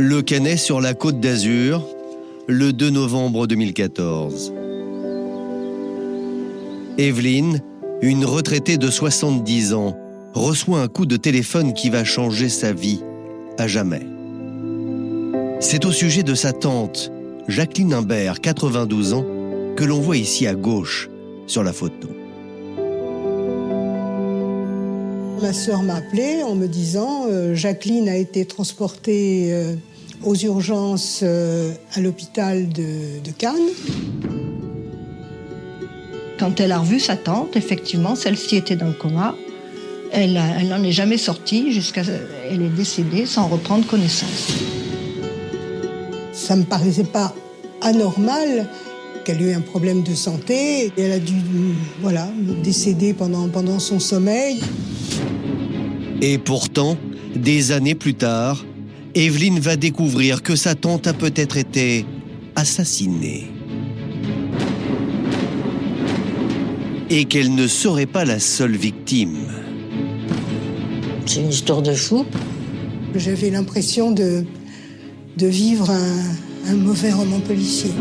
Le Canet sur la Côte d'Azur, le 2 novembre 2014. Evelyne, une retraitée de 70 ans, reçoit un coup de téléphone qui va changer sa vie à jamais. C'est au sujet de sa tante, Jacqueline Imbert, 92 ans, que l'on voit ici à gauche sur la photo. Ma sœur m'a appelée en me disant Jacqueline a été transportée aux urgences à l'hôpital de Cannes. Quand elle a revu sa tante, effectivement, celle-ci était dans le coma. Elle n'en est jamais sortie jusqu'à elle est décédée sans reprendre connaissance. Ça me paraissait pas anormal qu'elle ait eu un problème de santé. Et elle a dû décéder pendant son sommeil. Et pourtant, des années plus tard, Evelyne va découvrir que sa tante a peut-être été assassinée. Et qu'elle ne serait pas la seule victime. C'est une histoire de fou. J'avais l'impression de vivre un mauvais roman policier.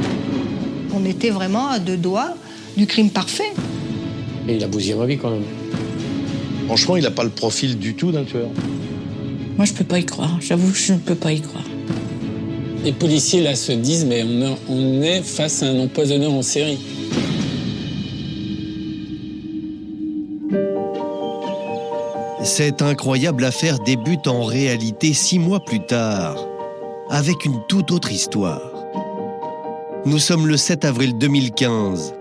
On était vraiment à 2 doigts du crime parfait. Et il a bousillé ma vie quand même. Franchement, il n'a pas le profil du tout d'un tueur. Moi, je peux pas y croire. J'avoue que je ne peux pas y croire. Les policiers là se disent mais on est face à un empoisonneur en série. Cette incroyable affaire débute en réalité 6 mois plus tard, avec une toute autre histoire. Nous sommes le 7 avril 2015.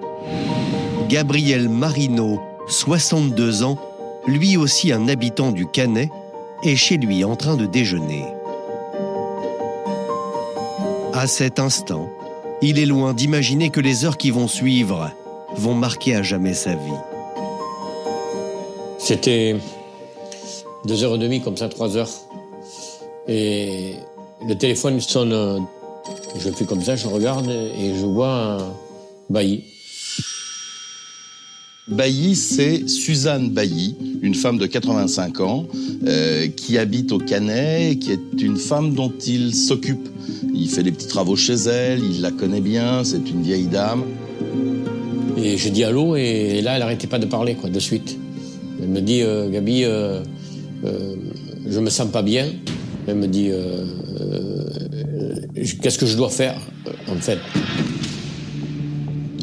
Gabriel Marino, 62 ans, lui aussi un habitant du Canet, est chez lui en train de déjeuner. À cet instant, il est loin d'imaginer que les heures qui vont suivre vont marquer à jamais sa vie. C'était 2h30 comme ça, 3h. Et le téléphone sonne. Je fais comme ça, je regarde et je vois un Bailly. Bailly, c'est Suzanne Bailly, une femme de 85 ans qui habite au Canet, qui est une femme dont il s'occupe. Il fait des petits travaux chez elle, il la connaît bien, c'est une vieille dame. Et je dis allô et là, elle n'arrêtait pas de parler quoi, de suite. Elle me dit Gabi, je me sens pas bien. Elle me dit qu'est-ce que je dois faire en fait.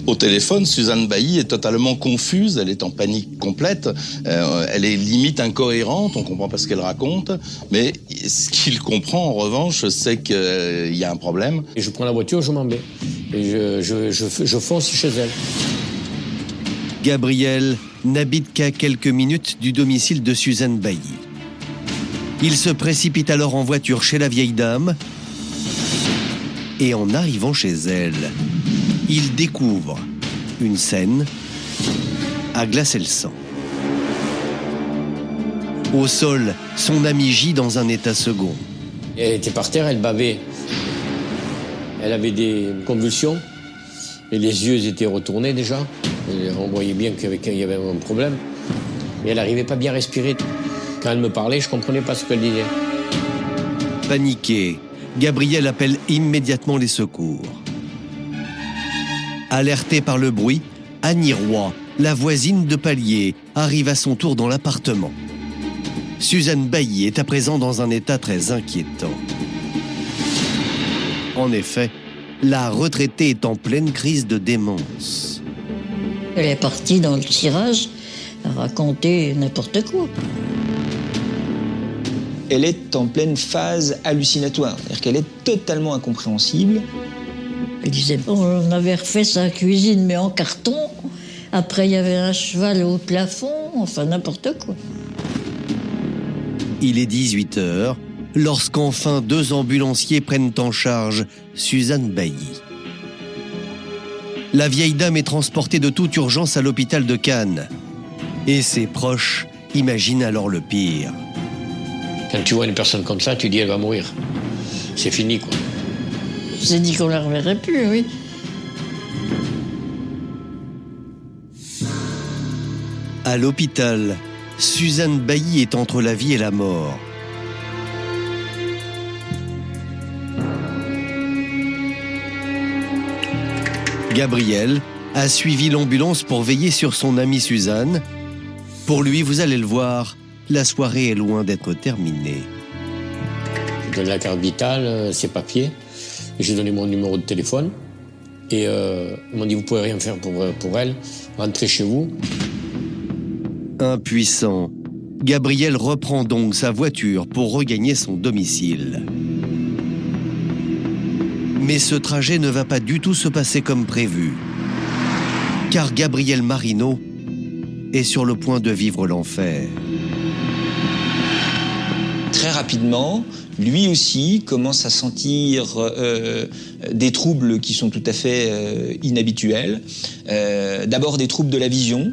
Au téléphone, Suzanne Bailly est totalement confuse, elle est en panique complète, elle est limite incohérente, on ne comprend pas ce qu'elle raconte, mais ce qu'il comprend en revanche, c'est qu'il y a un problème. Et je prends la voiture, je m'en vais. Et je fonce chez elle. Gabriel n'habite qu'à quelques minutes du domicile de Suzanne Bailly. Il se précipite alors en voiture chez la vieille dame et en arrivant chez elle, il découvre une scène à glacer le sang. Au sol, son ami gît dans un état second. Elle était par terre, elle bavait. Elle avait des convulsions et les yeux étaient retournés déjà. Et on voyait bien qu'il y avait un problème. Et elle n'arrivait pas bien à respirer. Quand elle me parlait, je ne comprenais pas ce qu'elle disait. Paniqué, Gabriel appelle immédiatement les secours. Alertée par le bruit, Annie Roy, la voisine de palier, arrive à son tour dans l'appartement. Suzanne Bailly est à présent dans un état très inquiétant. En effet, la retraitée est en pleine crise de démence. Elle est partie dans le tirage à raconter n'importe quoi. Elle est en pleine phase hallucinatoire, c'est-à-dire qu'elle est totalement incompréhensible. Elle disait, on avait refait sa cuisine, mais en carton. Après, il y avait un cheval au plafond, enfin n'importe quoi. Il est 18h, lorsqu'enfin 2 ambulanciers prennent en charge Suzanne Bailly. La vieille dame est transportée de toute urgence à l'hôpital de Cannes. Et ses proches imaginent alors le pire. Quand tu vois une personne comme ça, tu dis elle va mourir. C'est fini quoi. On s'est dit qu'on la reverrait plus, oui. À l'hôpital, Suzanne Bailly est entre la vie et la mort. Gabriel a suivi l'ambulance pour veiller sur son amie Suzanne. Pour lui, vous allez le voir, la soirée est loin d'être terminée. J'ai donné la carte vitale, ses papiers, et j'ai donné mon numéro de téléphone. Et ils m'ont dit, vous ne pouvez rien faire pour elle, rentrez chez vous. Impuissant, Gabriel reprend donc sa voiture pour regagner son domicile. Mais ce trajet ne va pas du tout se passer comme prévu. Car Gabriel Marino est sur le point de vivre l'enfer. Très rapidement, lui aussi commence à sentir des troubles qui sont tout à fait inhabituels. D'abord des troubles de la vision,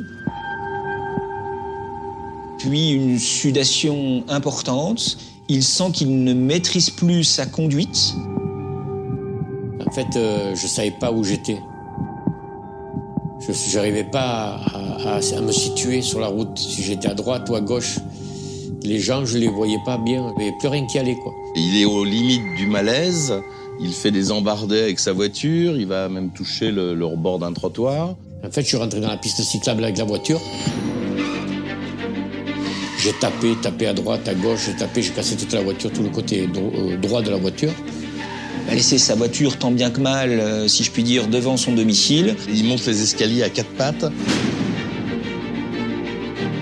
puis une sudation importante. Il sent qu'il ne maîtrise plus sa conduite. En fait, je ne savais pas où j'étais. Je n'arrivais pas à me situer sur la route, si j'étais à droite ou à gauche. Les gens, je ne les voyais pas bien, il n'y avait plus rien qui allait, quoi. Il est aux limites du malaise, il fait des embardées avec sa voiture, il va même toucher le rebord d'un trottoir. En fait, je suis rentré dans la piste cyclable avec la voiture. J'ai tapé à droite, à gauche, j'ai cassé toute la voiture, tout le côté droit de la voiture. Il a laissé sa voiture tant bien que mal, si je puis dire, devant son domicile. Il monte les escaliers à 4 pattes.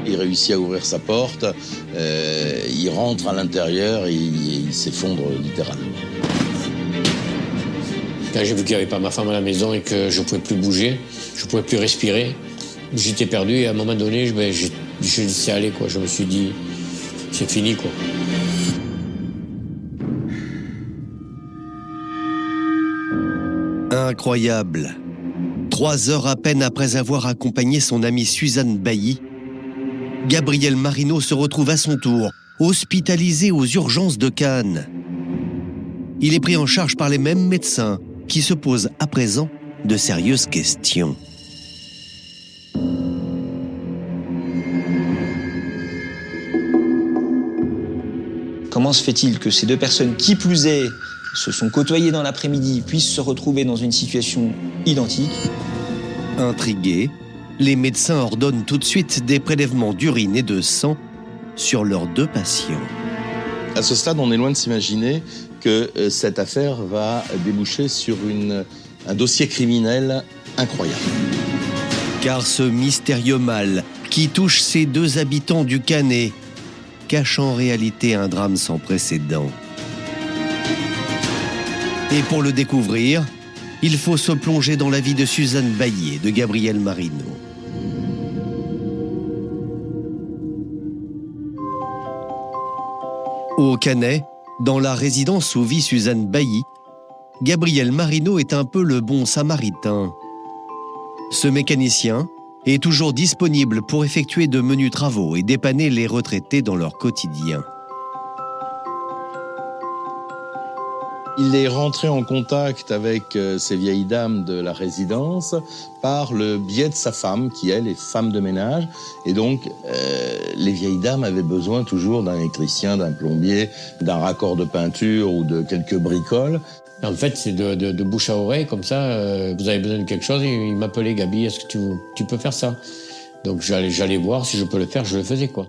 Il réussit à ouvrir sa porte, il rentre à l'intérieur et il s'effondre littéralement. Quand j'ai vu qu'il n'y avait pas ma femme à la maison et que je ne pouvais plus bouger, je ne pouvais plus respirer, j'étais perdu et à un moment donné, j'ai laissé aller, quoi. Je me suis dit, c'est fini, quoi. Incroyable. 3 heures à peine après avoir accompagné son amie Suzanne Bailly, Gabriel Marino se retrouve à son tour hospitalisé aux urgences de Cannes. Il est pris en charge par les mêmes médecins qui se posent à présent de sérieuses questions. Comment se fait-il que ces deux personnes, qui plus est, se sont côtoyées dans l'après-midi, puissent se retrouver dans une situation identique? Intrigués, les médecins ordonnent tout de suite des prélèvements d'urine et de sang sur leurs 2 patients. À ce stade, on est loin de s'imaginer que cette affaire va déboucher sur un dossier criminel incroyable. Car ce mystérieux mal qui touche ces 2 habitants du Cannet cache en réalité un drame sans précédent. Et pour le découvrir, il faut se plonger dans la vie de Suzanne Bailly et de Gabriel Marino. Au Cannet, dans la résidence où vit Suzanne Bailly, Gabriel Marino est un peu le bon samaritain. Ce mécanicien est toujours disponible pour effectuer de menus travaux et dépanner les retraités dans leur quotidien. Il est rentré en contact avec ces vieilles dames de la résidence par le biais de sa femme, qui elle est femme de ménage. Et donc, les vieilles dames avaient besoin toujours d'un électricien, d'un plombier, d'un raccord de peinture ou de quelques bricoles. En fait, c'est de bouche à oreille, comme ça, vous avez besoin de quelque chose, et il m'appelait, Gabi, est-ce que tu peux faire ça? Donc j'allais voir, si je peux le faire, je le faisais, quoi.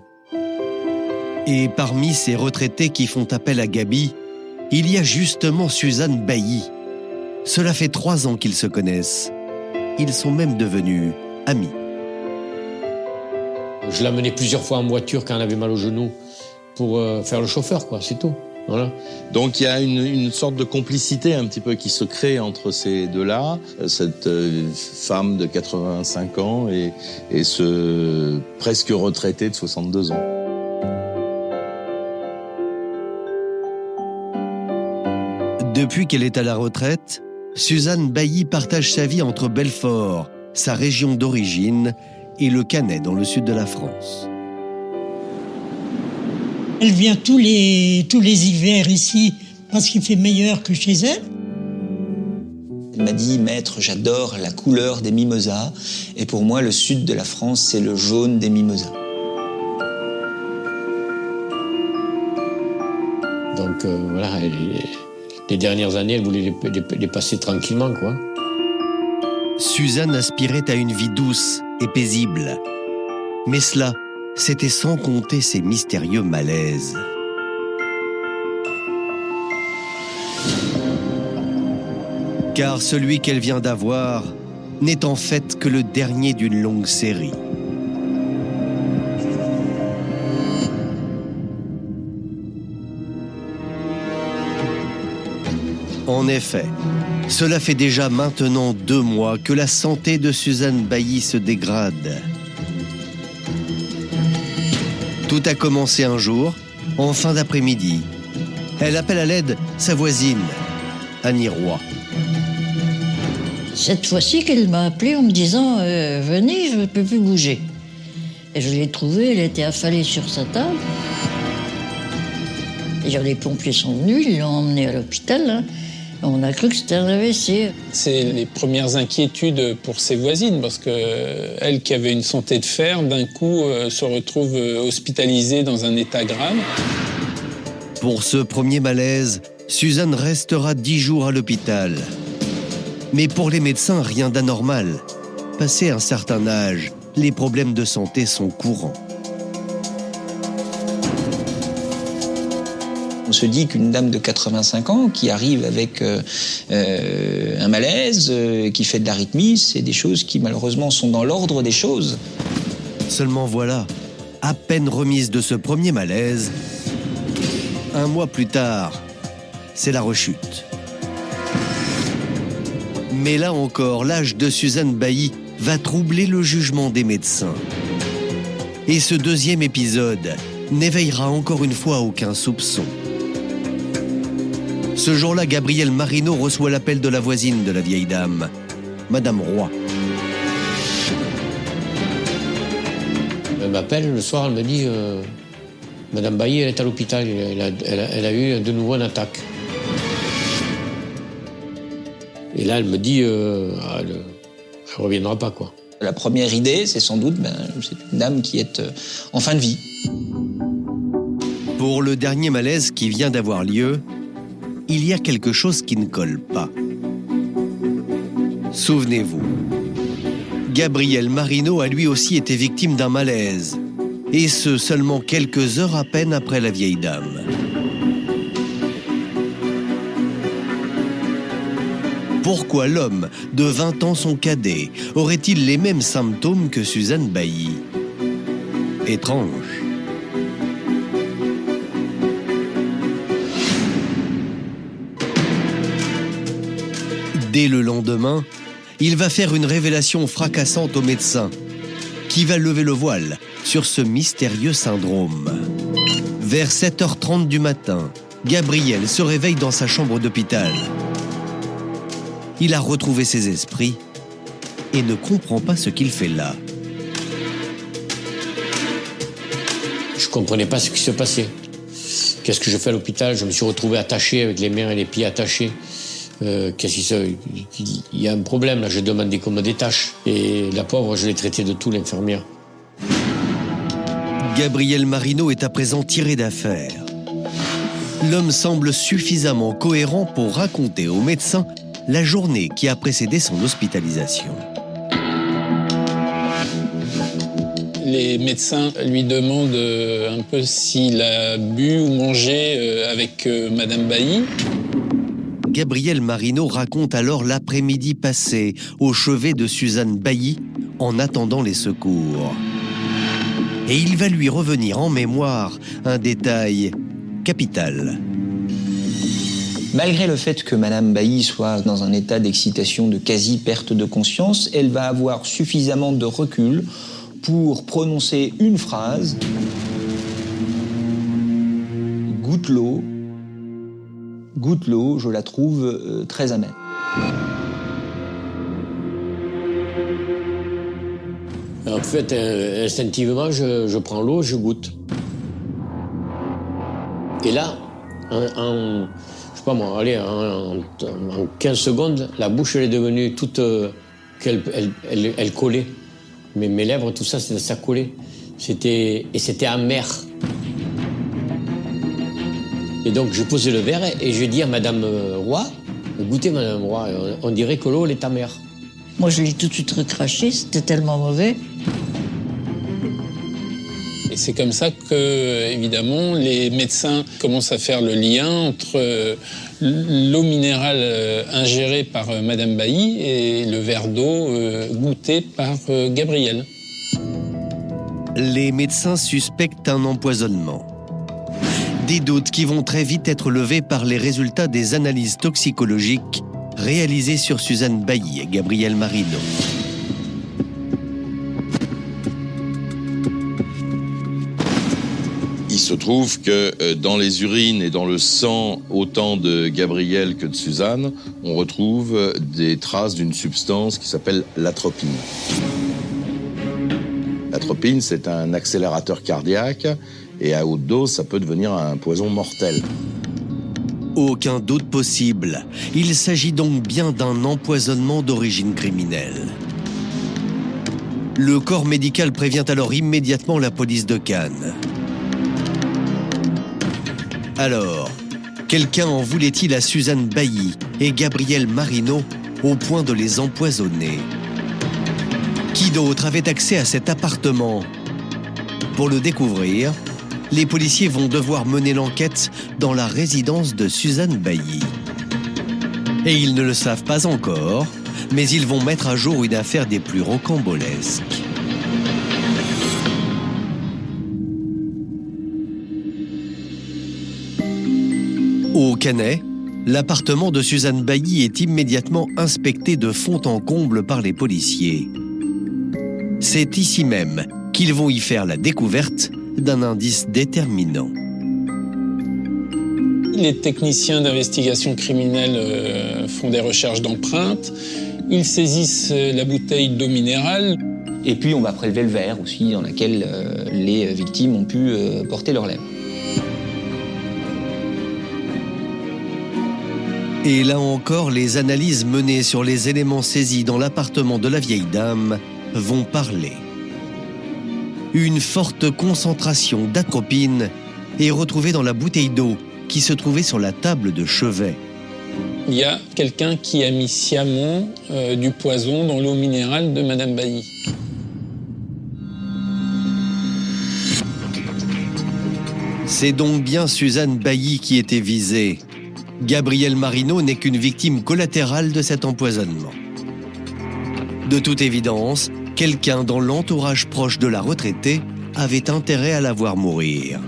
Et parmi ces retraités qui font appel à Gabi, il y a justement Suzanne Bailly. Cela fait 3 ans qu'ils se connaissent. Ils sont même devenus amis. Je l'amenais plusieurs fois en voiture quand elle avait mal au genou pour faire le chauffeur, quoi, c'est tout. Voilà. Donc il y a une sorte de complicité un petit peu qui se crée entre ces deux-là, cette femme de 85 ans et ce presque retraité de 62 ans. Depuis qu'elle est à la retraite, Suzanne Bailly partage sa vie entre Belfort, sa région d'origine, et le Cannet dans le sud de la France. Elle vient tous les hivers ici parce qu'il fait meilleur que chez elle. Elle m'a dit, maître, j'adore la couleur des mimosas. Et pour moi, le sud de la France, c'est le jaune des mimosas. Donc voilà, les dernières années, elle voulait les passer tranquillement, quoi. Suzanne aspirait à une vie douce et paisible. Mais cela, c'était sans compter ses mystérieux malaises. Car celui qu'elle vient d'avoir n'est en fait que le dernier d'une longue série. En effet, cela fait déjà maintenant 2 mois que la santé de Suzanne Bailly se dégrade. Tout a commencé un jour, en fin d'après-midi. Elle appelle à l'aide sa voisine, Annie Roy. Cette fois-ci qu'elle m'a appelée en me disant venez, je ne peux plus bouger. Et je l'ai trouvée, elle était affalée sur sa table. Et les pompiers sont venus, ils l'ont emmenée à l'hôpital. Hein. On a cru que c'était un AVC. C'est les premières inquiétudes pour ses voisines, parce qu'elle qui avait une santé de fer, d'un coup se retrouve hospitalisée dans un état grave. Pour ce premier malaise, Suzanne restera 10 jours à l'hôpital. Mais pour les médecins, rien d'anormal. Passé un certain âge, les problèmes de santé sont courants. On se dit qu'une dame de 85 ans qui arrive avec un malaise, qui fait de l'arythmie, c'est des choses qui malheureusement sont dans l'ordre des choses. Seulement voilà, à peine remise de ce premier malaise, 1 mois plus tard, c'est la rechute. Mais là encore, l'âge de Suzanne Bailly va troubler le jugement des médecins. Et ce deuxième épisode n'éveillera encore une fois aucun soupçon. Ce jour-là, Gabrielle Marino reçoit l'appel de la voisine de la vieille dame, Madame Roy. Elle m'appelle le soir, elle me dit Madame Bailly, elle est à l'hôpital, elle a eu de nouveau une attaque. Et là, elle me dit elle ne reviendra pas, quoi. La première idée, c'est sans doute c'est une dame qui est en fin de vie. Pour le dernier malaise qui vient d'avoir lieu, il y a quelque chose qui ne colle pas. Souvenez-vous, Gabrielle Marino a lui aussi été victime d'un malaise, et ce seulement quelques heures à peine après la vieille dame. Pourquoi l'homme de 20 ans, son cadet, aurait-il les mêmes symptômes que Suzanne Bailly? Étrange. Dès le lendemain, il va faire une révélation fracassante au médecin, qui va lever le voile sur ce mystérieux syndrome. Vers 7h30 du matin, Gabriel se réveille dans sa chambre d'hôpital. Il a retrouvé ses esprits et ne comprend pas ce qu'il fait là. Je ne comprenais pas ce qui se passait. Qu'est-ce que je fais à l'hôpital? Je me suis retrouvé attaché, avec les mains et les pieds attachés. Il y a un problème, là, je demandais qu'on me détache. Et la pauvre, je l'ai traitée de tout, l'infirmière. Gabrielle Marino est à présent tiré d'affaire. L'homme semble suffisamment cohérent pour raconter au médecin la journée qui a précédé son hospitalisation. Les médecins lui demandent un peu s'il a bu ou mangé avec Madame Bailly. Gabrielle Marino raconte alors l'après-midi passé au chevet de Suzanne Bailly en attendant les secours. Et il va lui revenir en mémoire un détail capital. Malgré le fait que Madame Bailly soit dans un état d'excitation, de quasi-perte de conscience, elle va avoir suffisamment de recul pour prononcer une phrase. Goûte l'eau, je la trouve très amère. En fait, instinctivement, je prends l'eau, je goûte. Et là, en 15 secondes, la bouche elle est devenue toute... elle collait. Mes lèvres, tout ça, ça collait. C'était amer. Et donc, je posais le verre et je dis à Madame Roy, goûtez Madame Roy, on dirait que l'eau, elle est amère. Moi, je l'ai tout de suite recraché, c'était tellement mauvais. Et c'est comme ça que, évidemment, les médecins commencent à faire le lien entre l'eau minérale ingérée par Madame Bailly et le verre d'eau goûté par Gabriel. Les médecins suspectent un empoisonnement. Des doutes qui vont très vite être levés par les résultats des analyses toxicologiques réalisées sur Suzanne Bailly et Gabriel Marino. Il se trouve que dans les urines et dans le sang, autant de Gabriel que de Suzanne, on retrouve des traces d'une substance qui s'appelle l'atropine. L'atropine, c'est un accélérateur cardiaque et à haute dose, ça peut devenir un poison mortel. Aucun doute possible. Il s'agit donc bien d'un empoisonnement d'origine criminelle. Le corps médical prévient alors immédiatement la police de Cannes. Alors, quelqu'un en voulait-il à Suzanne Bailly et Gabriel Marino au point de les empoisonner? Qui d'autre avait accès à cet appartement? Pour le découvrir, les policiers vont devoir mener l'enquête dans la résidence de Suzanne Bailly. Et ils ne le savent pas encore, mais ils vont mettre à jour une affaire des plus rocambolesques. Au Canet, l'appartement de Suzanne Bailly est immédiatement inspecté de fond en comble par les policiers. C'est ici même qu'ils vont y faire la découverte d'un indice déterminant. Les techniciens d'investigation criminelle font des recherches d'empreintes. Ils saisissent la bouteille d'eau minérale. Et puis on va prélever le verre aussi dans lequel les victimes ont pu porter leurs lèvres. Et là encore, les analyses menées sur les éléments saisis dans l'appartement de la vieille dame vont parler. Une forte concentration d'atropine est retrouvée dans la bouteille d'eau qui se trouvait sur la table de chevet. Il y a quelqu'un qui a mis sciemment du poison dans l'eau minérale de Madame Bailly. C'est donc bien Suzanne Bailly qui était visée. Gabriel Marino n'est qu'une victime collatérale de cet empoisonnement. De toute évidence, quelqu'un dans l'entourage proche de la retraitée avait intérêt à la voir mourir.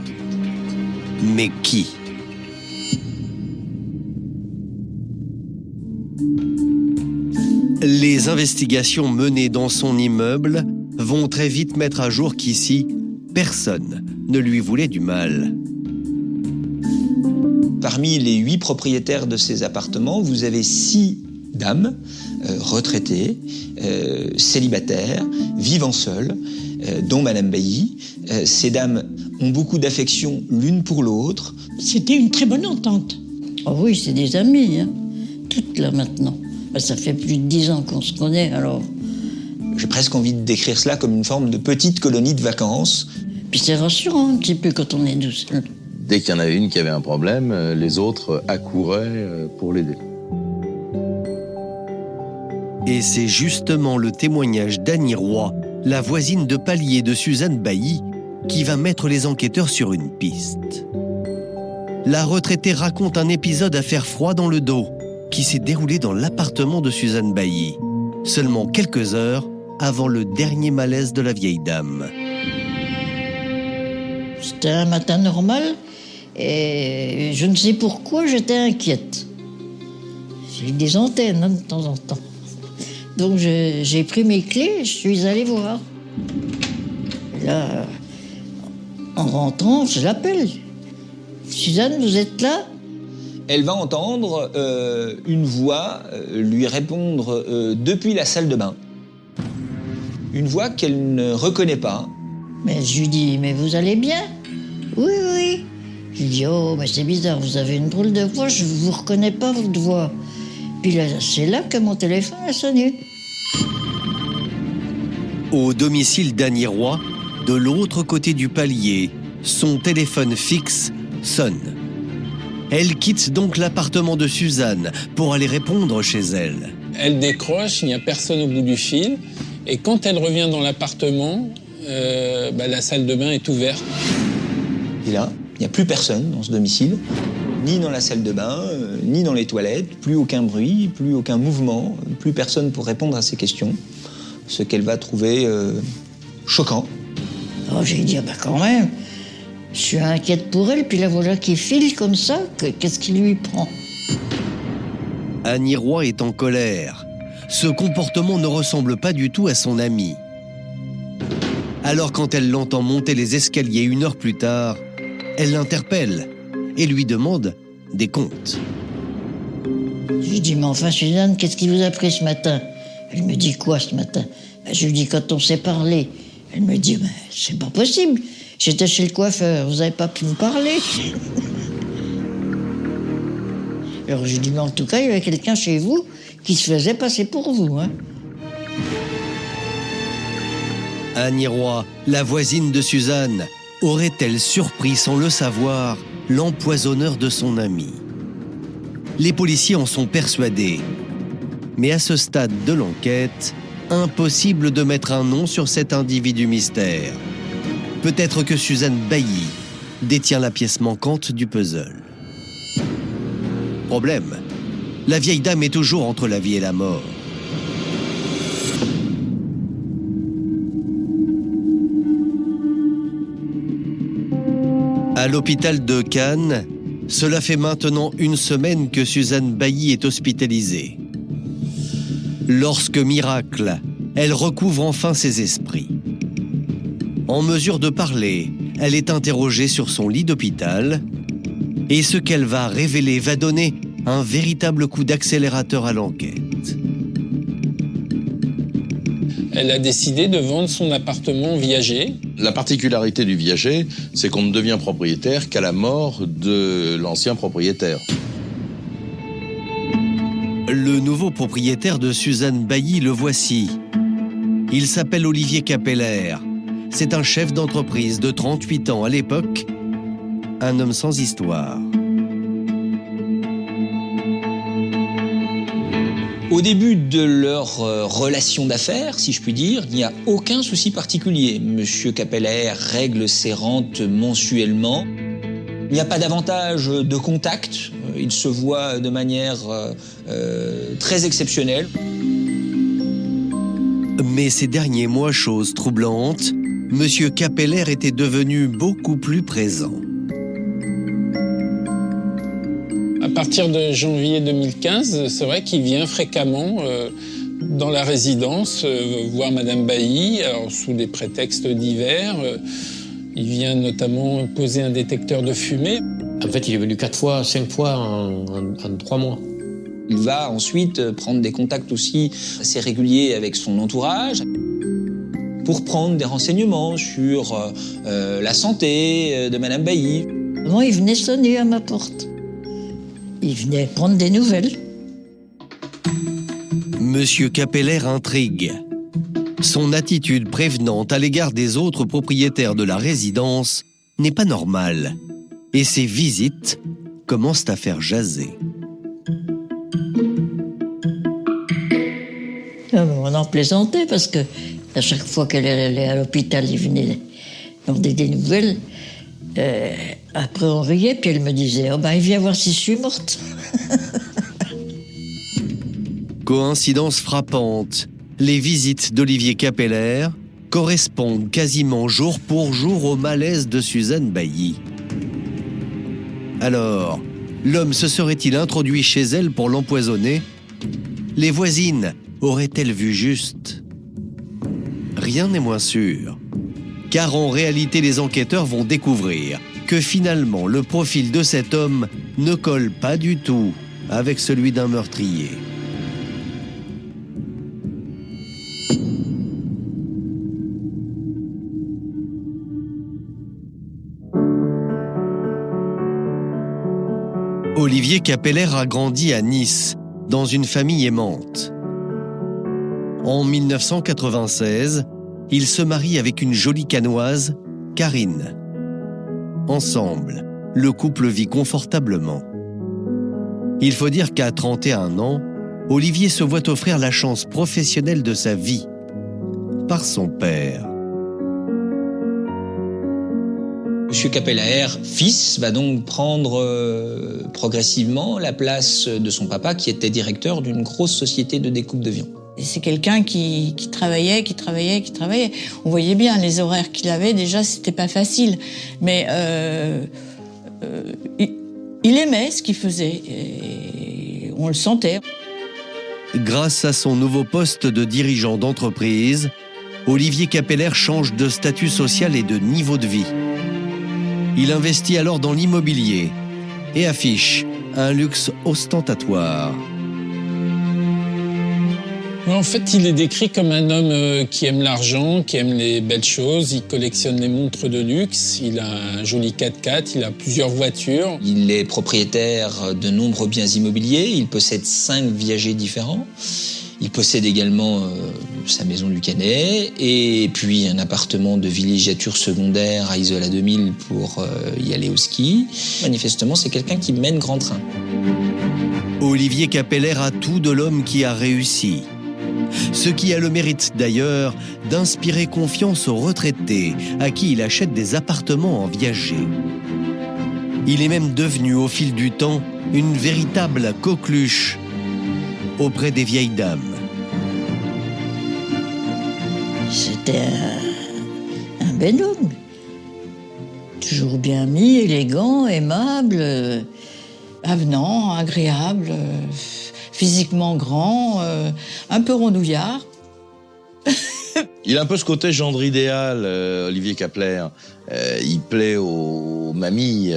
Mais qui ? Les investigations menées dans son immeuble vont très vite mettre à jour qu'ici, personne ne lui voulait du mal. Parmi les 8 propriétaires de ces appartements, vous avez 6 dames retraitées, célibataires, vivant seules, dont Madame Bailly. Ces dames ont beaucoup d'affection l'une pour l'autre. C'était une très bonne entente. Oh oui, c'est des amis, hein. Toutes là maintenant. Ça fait plus de 10 ans qu'on se connaît, alors. J'ai presque envie de décrire cela comme une forme de petite colonie de vacances. Puis c'est rassurant un petit peu quand on est tout seul. Dès qu'il y en avait une qui avait un problème, les autres accouraient pour l'aider. Et c'est justement le témoignage d'Annie Roy, la voisine de palier de Suzanne Bailly, qui va mettre les enquêteurs sur une piste. La retraitée raconte un épisode à faire froid dans le dos qui s'est déroulé dans l'appartement de Suzanne Bailly, seulement quelques heures avant le dernier malaise de la vieille dame. C'était un matin normal et je ne sais pourquoi j'étais inquiète. J'ai des antennes de temps en temps. Donc j'ai pris mes clés et je suis allée voir. Et là, en rentrant, je l'appelle. Suzanne, vous êtes là ? Elle va entendre une voix lui répondre depuis la salle de bain. Une voix qu'elle ne reconnaît pas. Mais je lui dis, mais vous allez bien ? Oui, oui. Je lui dis, oh, mais c'est bizarre, vous avez une drôle de voix, je ne vous reconnais pas votre voix. Puis là, c'est là que mon téléphone a sonné. Au domicile d'Annie Roy, de l'autre côté du palier, son téléphone fixe sonne. Elle quitte donc l'appartement de Suzanne pour aller répondre chez elle. Elle décroche, il n'y a personne au bout du fil. Et quand elle revient dans l'appartement, la salle de bain est ouverte. Et là, il n'y a plus personne dans ce domicile, ni dans la salle de bain, ni dans les toilettes, plus aucun bruit, plus aucun mouvement, plus personne pour répondre à ses questions, ce qu'elle va trouver choquant. Alors j'ai dit, quand même, je suis inquiète pour elle, puis la voilà qui file comme ça, qu'est-ce qui lui prend ? Annie Roy est en colère. Ce comportement ne ressemble pas du tout à son amie. Alors quand elle l'entend monter les escaliers 1 heure plus tard, elle l'interpelle et lui demande des comptes. Je lui dis, mais enfin Suzanne, qu'est-ce qui vous a pris ce matin ? Elle me dit quoi ce matin ? Je lui dis, quand on s'est parlé. Elle me dit, mais c'est pas possible. J'étais chez le coiffeur, vous avez pas pu me parler. Alors je lui dis, mais en tout cas, il y avait quelqu'un chez vous qui se faisait passer pour vous. Hein. Annie Roy, la voisine de Suzanne, aurait-elle surpris sans le savoir l'empoisonneur de son amie ? Les policiers en sont persuadés. Mais à ce stade de l'enquête, impossible de mettre un nom sur cet individu mystère. Peut-être que Suzanne Bailly détient la pièce manquante du puzzle. Problème, la vieille dame est toujours entre la vie et la mort. À l'hôpital de Cannes, cela fait maintenant 1 semaine que Suzanne Bailly est hospitalisée. Lorsque, miracle, elle recouvre enfin ses esprits. En mesure de parler, elle est interrogée sur son lit d'hôpital et ce qu'elle va révéler va donner un véritable coup d'accélérateur à l'enquête. Elle a décidé de vendre son appartement viager. La particularité du viager, c'est qu'on ne devient propriétaire qu'à la mort de l'ancien propriétaire. Le nouveau propriétaire de Suzanne Bailly, le voici. Il s'appelle Olivier Capeller. C'est un chef d'entreprise de 38 ans à l'époque, un homme sans histoire. Au début de leur relation d'affaires, si je puis dire, il n'y a aucun souci particulier. Monsieur Capeller règle ses rentes mensuellement. Il n'y a pas davantage de contact. Il se voit de manière très exceptionnelle. Mais ces derniers mois, chose troublante, Monsieur Capeller était devenu beaucoup plus présent. À partir de janvier 2015, c'est vrai qu'il vient fréquemment dans la résidence voir Madame Bailly, alors sous des prétextes divers. Il vient notamment poser un détecteur de fumée. En fait, il est venu 4 fois, 5 fois en 3 mois. Il va ensuite prendre des contacts aussi assez réguliers avec son entourage pour prendre des renseignements sur la santé de Madame Bailly. Moi, il venait sonner à ma porte. Il venait prendre des nouvelles. Monsieur Capeller intrigue. Son attitude prévenante à l'égard des autres propriétaires de la résidence n'est pas normale. Et ses visites commencent à faire jaser. On en plaisantait parce que à chaque fois qu'elle allait à l'hôpital, il venait demander des nouvelles. Après, on riait, puis elle me disait « Oh ben, il vient voir si je suis morte. » Coïncidence frappante, les visites d'Olivier Capeller correspondent quasiment jour pour jour au malaise de Suzanne Bailly. Alors, l'homme se serait-il introduit chez elle pour l'empoisonner ? Les voisines auraient-elles vu juste ? Rien n'est moins sûr. Car en réalité, les enquêteurs vont découvrir que finalement, le profil de cet homme ne colle pas du tout avec celui d'un meurtrier. Olivier Capeller a grandi à Nice, dans une famille aimante. En 1996, il se marie avec une jolie Cannoise, Karine. Ensemble, le couple vit confortablement. Il faut dire qu'à 31 ans, Olivier se voit offrir la chance professionnelle de sa vie par son père. Monsieur Capeller, fils, va donc prendre progressivement la place de son papa qui était directeur d'une grosse société de découpe de viande. C'est quelqu'un qui travaillait. On voyait bien les horaires qu'il avait, déjà c'était pas facile. Mais il aimait ce qu'il faisait et on le sentait. Grâce à son nouveau poste de dirigeant d'entreprise, Olivier Capeller change de statut social et de niveau de vie. Il investit alors dans l'immobilier et affiche un luxe ostentatoire. En fait, il est décrit comme un homme qui aime l'argent, qui aime les belles choses. Il collectionne les montres de luxe, il a un joli 4x4, il a plusieurs voitures. Il est propriétaire de nombreux biens immobiliers, il possède 5 viagers différents. Il possède également sa maison du Canet et puis un appartement de villégiature secondaire à Isola 2000 pour y aller au ski. Manifestement, c'est quelqu'un qui mène grand train. Olivier Capeller a tout de l'homme qui a réussi. Ce qui a le mérite d'ailleurs d'inspirer confiance aux retraités à qui il achète des appartements en viager. Il est même devenu au fil du temps une véritable coqueluche auprès des vieilles dames. C'était un bel homme. Toujours bien mis, élégant, aimable, Avenant, agréable, physiquement grand, un peu rondouillard. Il a un peu ce côté gendre idéal, Olivier Capeller. Il plaît aux mamies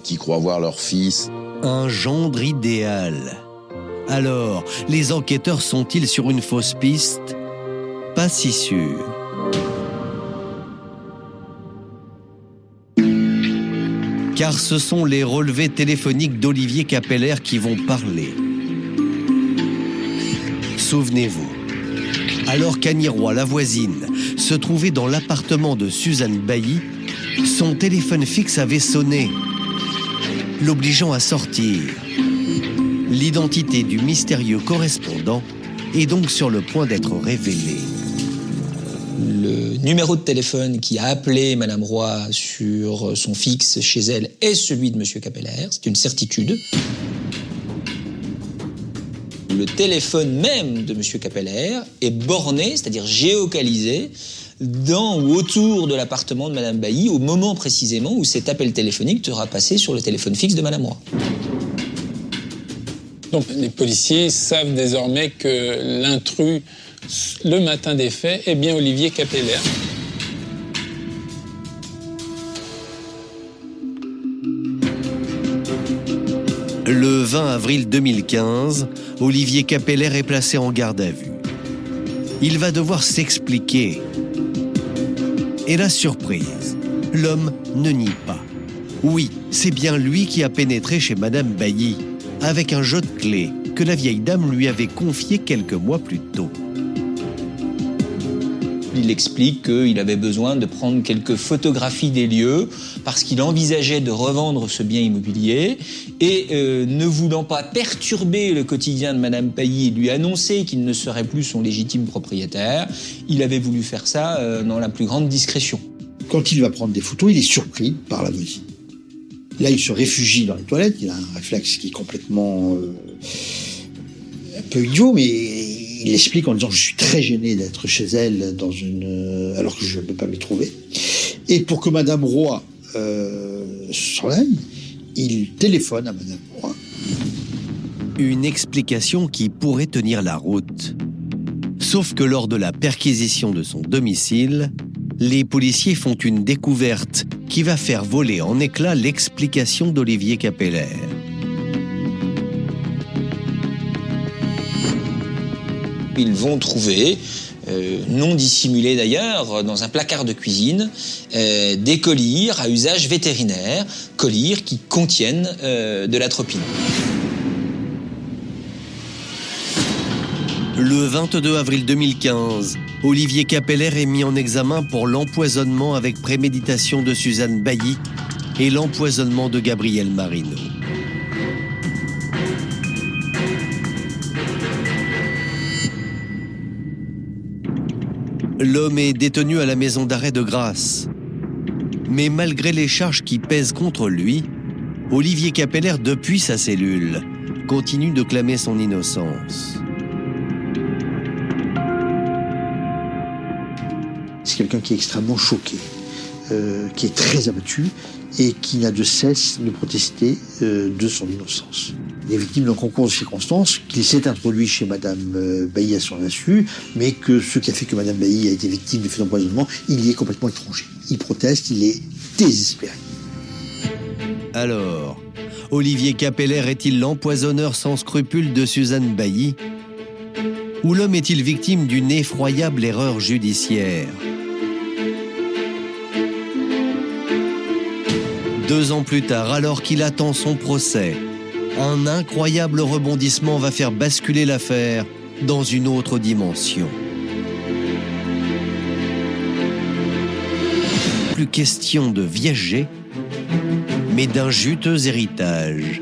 qui croient voir leur fils. Un gendre idéal. Alors, les enquêteurs sont-ils sur une fausse piste ? Pas si sûr. Car ce sont les relevés téléphoniques d'Olivier Capeller qui vont parler. Souvenez-vous, alors qu'Annie Roy, la voisine, se trouvait dans l'appartement de Suzanne Bailly, son téléphone fixe avait sonné, l'obligeant à sortir. L'identité du mystérieux correspondant est donc sur le point d'être révélée. Le numéro de téléphone qui a appelé Madame Roy sur son fixe chez elle est celui de Monsieur Capeller, c'est une certitude. Le téléphone même de Monsieur Capeller est borné, c'est-à-dire géocalisé, dans ou autour de l'appartement de Madame Bailly, au moment précisément où cet appel téléphonique sera passé sur le téléphone fixe de Madame Roy. Donc les policiers savent désormais que l'intrus, le matin des faits, est bien Olivier Capeller. Le 20 avril 2015, Olivier Capeller est placé en garde à vue. Il va devoir s'expliquer. Et la surprise, l'homme ne nie pas. Oui, c'est bien lui qui a pénétré chez Madame Bailly, avec un jeu de clé que la vieille dame lui avait confié quelques mois plus tôt. Il explique qu'il avait besoin de prendre quelques photographies des lieux parce qu'il envisageait de revendre ce bien immobilier et ne voulant pas perturber le quotidien de Madame Bailly et lui annoncer qu'il ne serait plus son légitime propriétaire, il avait voulu faire ça dans la plus grande discrétion. Quand il va prendre des photos, il est surpris par la voisine. Là, il se réfugie dans les toilettes, il a un réflexe qui est complètement un peu idiot, mais il explique en disant « je suis très gêné d'être chez elle alors que je ne peux pas m'y trouver ». Et pour que Madame Roy s'en aille, il téléphone à Madame Roy. Une explication qui pourrait tenir la route. Sauf que lors de la perquisition de son domicile, les policiers font une découverte qui va faire voler en éclats l'explication d'Olivier Capeller. Ils vont trouver, non dissimulés d'ailleurs, dans un placard de cuisine, des collyres à usage vétérinaire, collyres qui contiennent de l'atropine. Le 22 avril 2015, Olivier Capeller est mis en examen pour l'empoisonnement avec préméditation de Suzanne Bailly et l'empoisonnement de Gabriel Marino. L'homme est détenu à la maison d'arrêt de Grasse. Mais malgré les charges qui pèsent contre lui, Olivier Capeller, depuis sa cellule, continue de clamer son innocence. C'est quelqu'un qui est extrêmement choqué, qui est très abattu et qui n'a de cesse de protester de son innocence. Il est victime d'un concours de circonstances qu'il s'est introduit chez Madame Bailly à son insu, mais que ce qui a fait que Madame Bailly a été victime de fait d'empoisonnement, il y est complètement étranger. Il proteste, il est désespéré. Alors, Olivier Capeller est-il l'empoisonneur sans scrupule de Suzanne Bailly? Ou l'homme est-il victime d'une effroyable erreur judiciaire? 2 ans plus tard, alors qu'il attend son procès, un incroyable rebondissement va faire basculer l'affaire dans une autre dimension. Plus question de viager, mais d'un juteux héritage.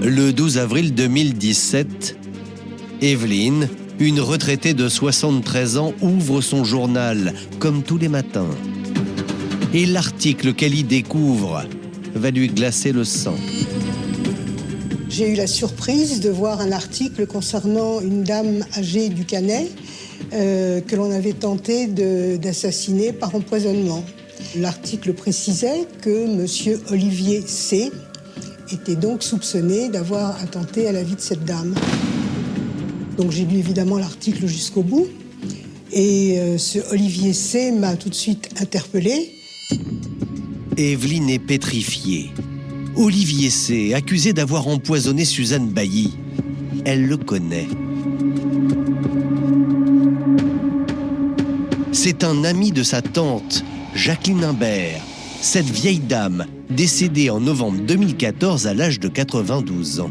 Le 12 avril 2017, Evelyne, une retraitée de 73 ans, ouvre son journal, comme tous les matins. Et l'article qu'elle y découvre va lui glacer le sang. J'ai eu la surprise de voir un article concernant une dame âgée du Canet que l'on avait tenté d'assassiner par empoisonnement. L'article précisait que M. Olivier C. était donc soupçonné d'avoir attenté à la vie de cette dame. Donc j'ai lu évidemment l'article jusqu'au bout et ce Olivier C. m'a tout de suite interpellée. Evelyne est pétrifiée. Olivier C., accusé d'avoir empoisonné Suzanne Bailly. Elle le connaît. C'est un ami de sa tante, Jacqueline Imbert, cette vieille dame décédée en novembre 2014 à l'âge de 92 ans.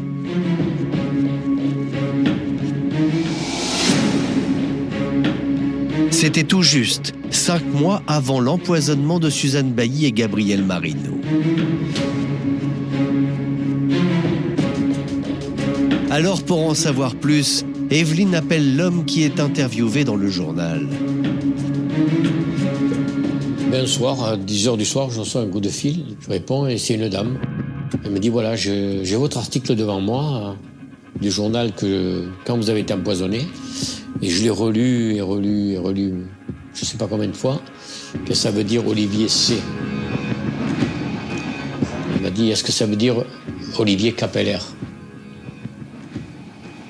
C'était tout juste 5 mois avant l'empoisonnement de Suzanne Bailly et Gabriel Marino. Alors, pour en savoir plus, Evelyne appelle l'homme qui est interviewé dans le journal. Un soir, à 10h du soir, je reçois un coup de fil. Je réponds et c'est une dame. Elle me dit, voilà, j'ai votre article devant moi, du journal que quand vous avez été empoisonné. Et je l'ai relu et relu et relu, je ne sais pas combien de fois, que ça veut dire Olivier C. Elle m'a dit, est-ce que ça veut dire Olivier Capeller?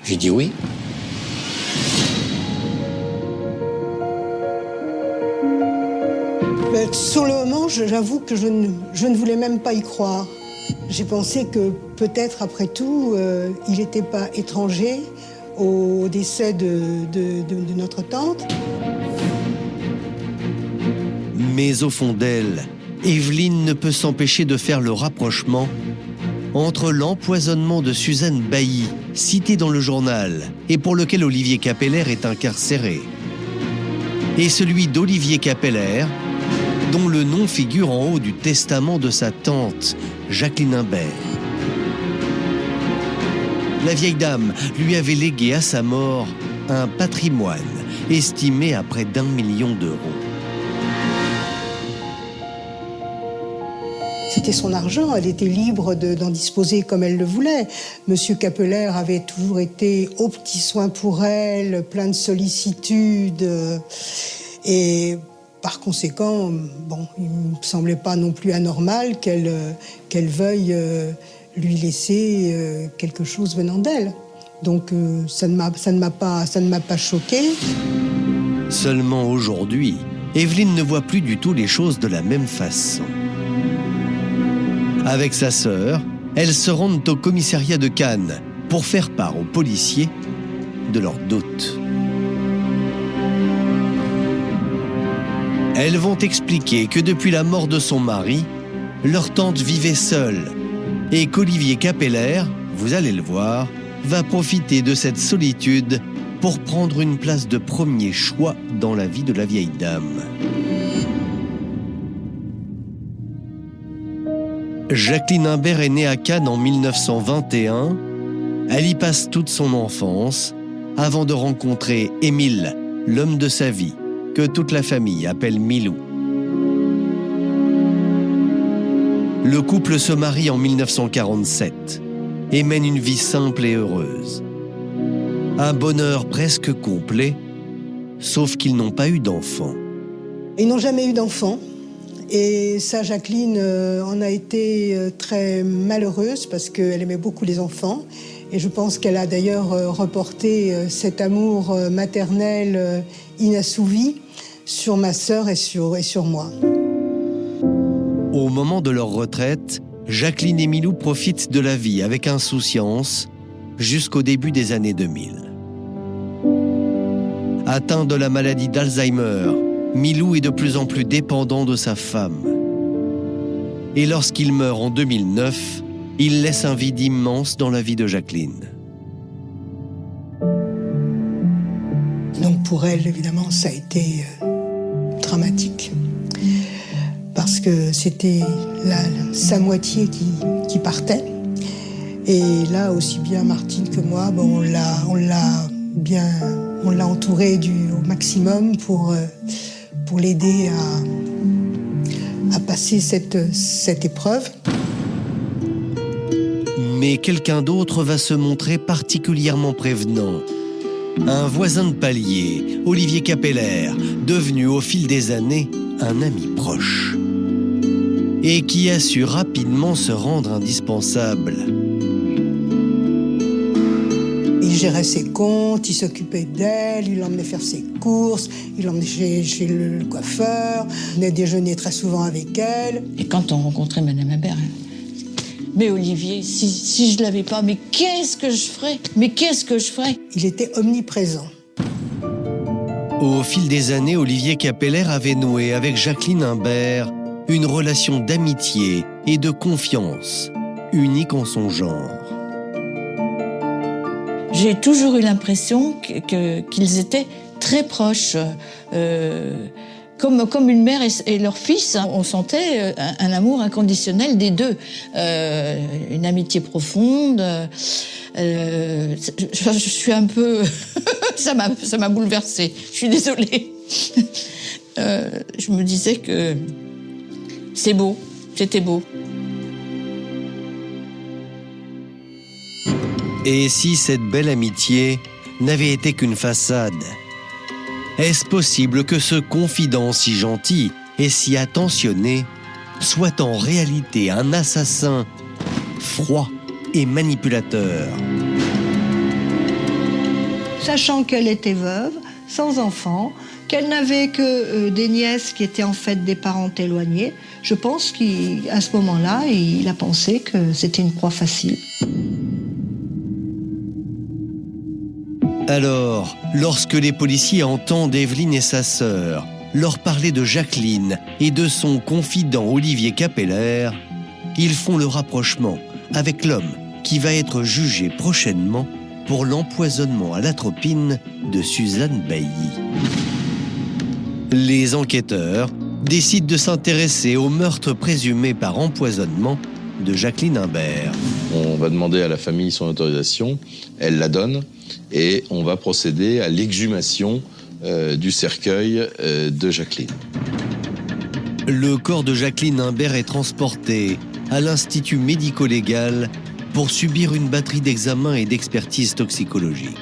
J'ai dit oui. Mais sur le moment, j'avoue que je ne voulais même pas y croire. J'ai pensé que peut-être, après tout, il n'était pas étranger au décès de notre tante. Mais au fond d'elle, Evelyne ne peut s'empêcher de faire le rapprochement entre l'empoisonnement de Suzanne Bailly, cité dans le journal, et pour lequel Olivier Capeller est incarcéré, et celui d'Olivier Capeller, dont le nom figure en haut du testament de sa tante, Jacqueline Imbert. La vieille dame lui avait légué à sa mort un patrimoine estimé à près d'1 million d'euros. C'était son argent, elle était libre d'en disposer comme elle le voulait. Monsieur Capeller avait toujours été aux petits soins pour elle, plein de sollicitude. Et par conséquent, bon, il ne me semblait pas non plus anormal qu'elle veuille lui laisser quelque chose venant d'elle. Donc ça ne m'a pas choquée. Seulement aujourd'hui, Evelyne ne voit plus du tout les choses de la même façon. Avec sa sœur, elles se rendent au commissariat de Cannes pour faire part aux policiers de leurs doutes. Elles vont expliquer que depuis la mort de son mari, leur tante vivait seule et qu'Olivier Capeller, vous allez le voir, va profiter de cette solitude pour prendre une place de premier choix dans la vie de la vieille dame. Jacqueline Imbert est née à Cannes en 1921. Elle y passe toute son enfance avant de rencontrer Émile, l'homme de sa vie, que toute la famille appelle Milou. Le couple se marie en 1947 et mène une vie simple et heureuse. Un bonheur presque complet, sauf qu'ils n'ont pas eu d'enfants. Ils n'ont jamais eu d'enfants. Et ça, Jacqueline en a été très malheureuse parce qu'elle aimait beaucoup les enfants. Et je pense qu'elle a d'ailleurs reporté cet amour maternel inassouvi sur ma sœur et sur moi. Au moment de leur retraite, Jacqueline et Milou profitent de la vie avec insouciance jusqu'au début des années 2000. Atteint de la maladie d'Alzheimer, Milou est de plus en plus dépendant de sa femme. Et lorsqu'il meurt en 2009, il laisse un vide immense dans la vie de Jacqueline. Donc pour elle, évidemment, ça a été dramatique. Parce que c'était sa moitié qui partait. Et là, aussi bien Martine que moi, on l'a entourée au maximum pour l'aider à passer cette épreuve. Mais quelqu'un d'autre va se montrer particulièrement prévenant. Un voisin de palier, Olivier Capeller, devenu au fil des années un ami proche. Et qui a su rapidement se rendre indispensable. Il gérait ses comptes, il s'occupait d'elle, il l'emmenait faire ses courses, il l'emmenait chez le coiffeur, il venait déjeuner très souvent avec elle. Et quand on rencontrait Madame Imbert, mais Olivier, si je ne l'avais pas, mais qu'est-ce que je ferais? Mais qu'est-ce que je ferais? Il était omniprésent. Au fil des années, Olivier Capeller avait noué avec Jacqueline Imbert une relation d'amitié et de confiance, unique en son genre. J'ai toujours eu l'impression qu'ils étaient très proches. Comme une mère et leur fils, on sentait un amour inconditionnel des deux. Une amitié profonde. Je suis un peu... ça m'a bouleversée. Je suis désolée. Je me disais que c'est beau, c'était beau. Et si cette belle amitié n'avait été qu'une façade? Est-ce possible que ce confident si gentil et si attentionné soit en réalité un assassin froid et manipulateur? Sachant qu'elle était veuve, sans enfant, qu'elle n'avait que des nièces qui étaient en fait des parents éloignés, je pense qu'à ce moment-là, il a pensé que c'était une proie facile. Alors, lorsque les policiers entendent Evelyne et sa sœur leur parler de Jacqueline et de son confident Olivier Capeller, ils font le rapprochement avec l'homme qui va être jugé prochainement pour l'empoisonnement à l'atropine de Suzanne Bailly. Les enquêteurs décident de s'intéresser au meurtre présumé par empoisonnement de Jacqueline Imbert. On va demander à la famille son autorisation, elle la donne, et on va procéder à l'exhumation du cercueil de Jacqueline. Le corps de Jacqueline Imbert est transporté à l'Institut médico-légal pour subir une batterie d'examens et d'expertises toxicologiques.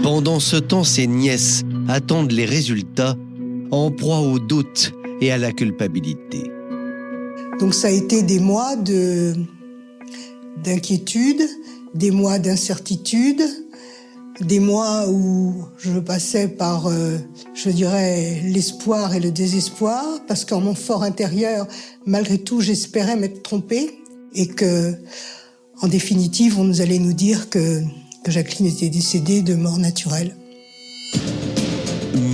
Pendant ce temps, ses nièces attendent les résultats en proie au doute et à la culpabilité. Donc ça a été des mois d'inquiétude, des mois d'incertitude, des mois où je passais par, je dirais, l'espoir et le désespoir, parce qu'en mon fort intérieur, malgré tout, j'espérais m'être trompée et que, en définitive, on allait nous dire que Jacqueline était décédée de mort naturelle.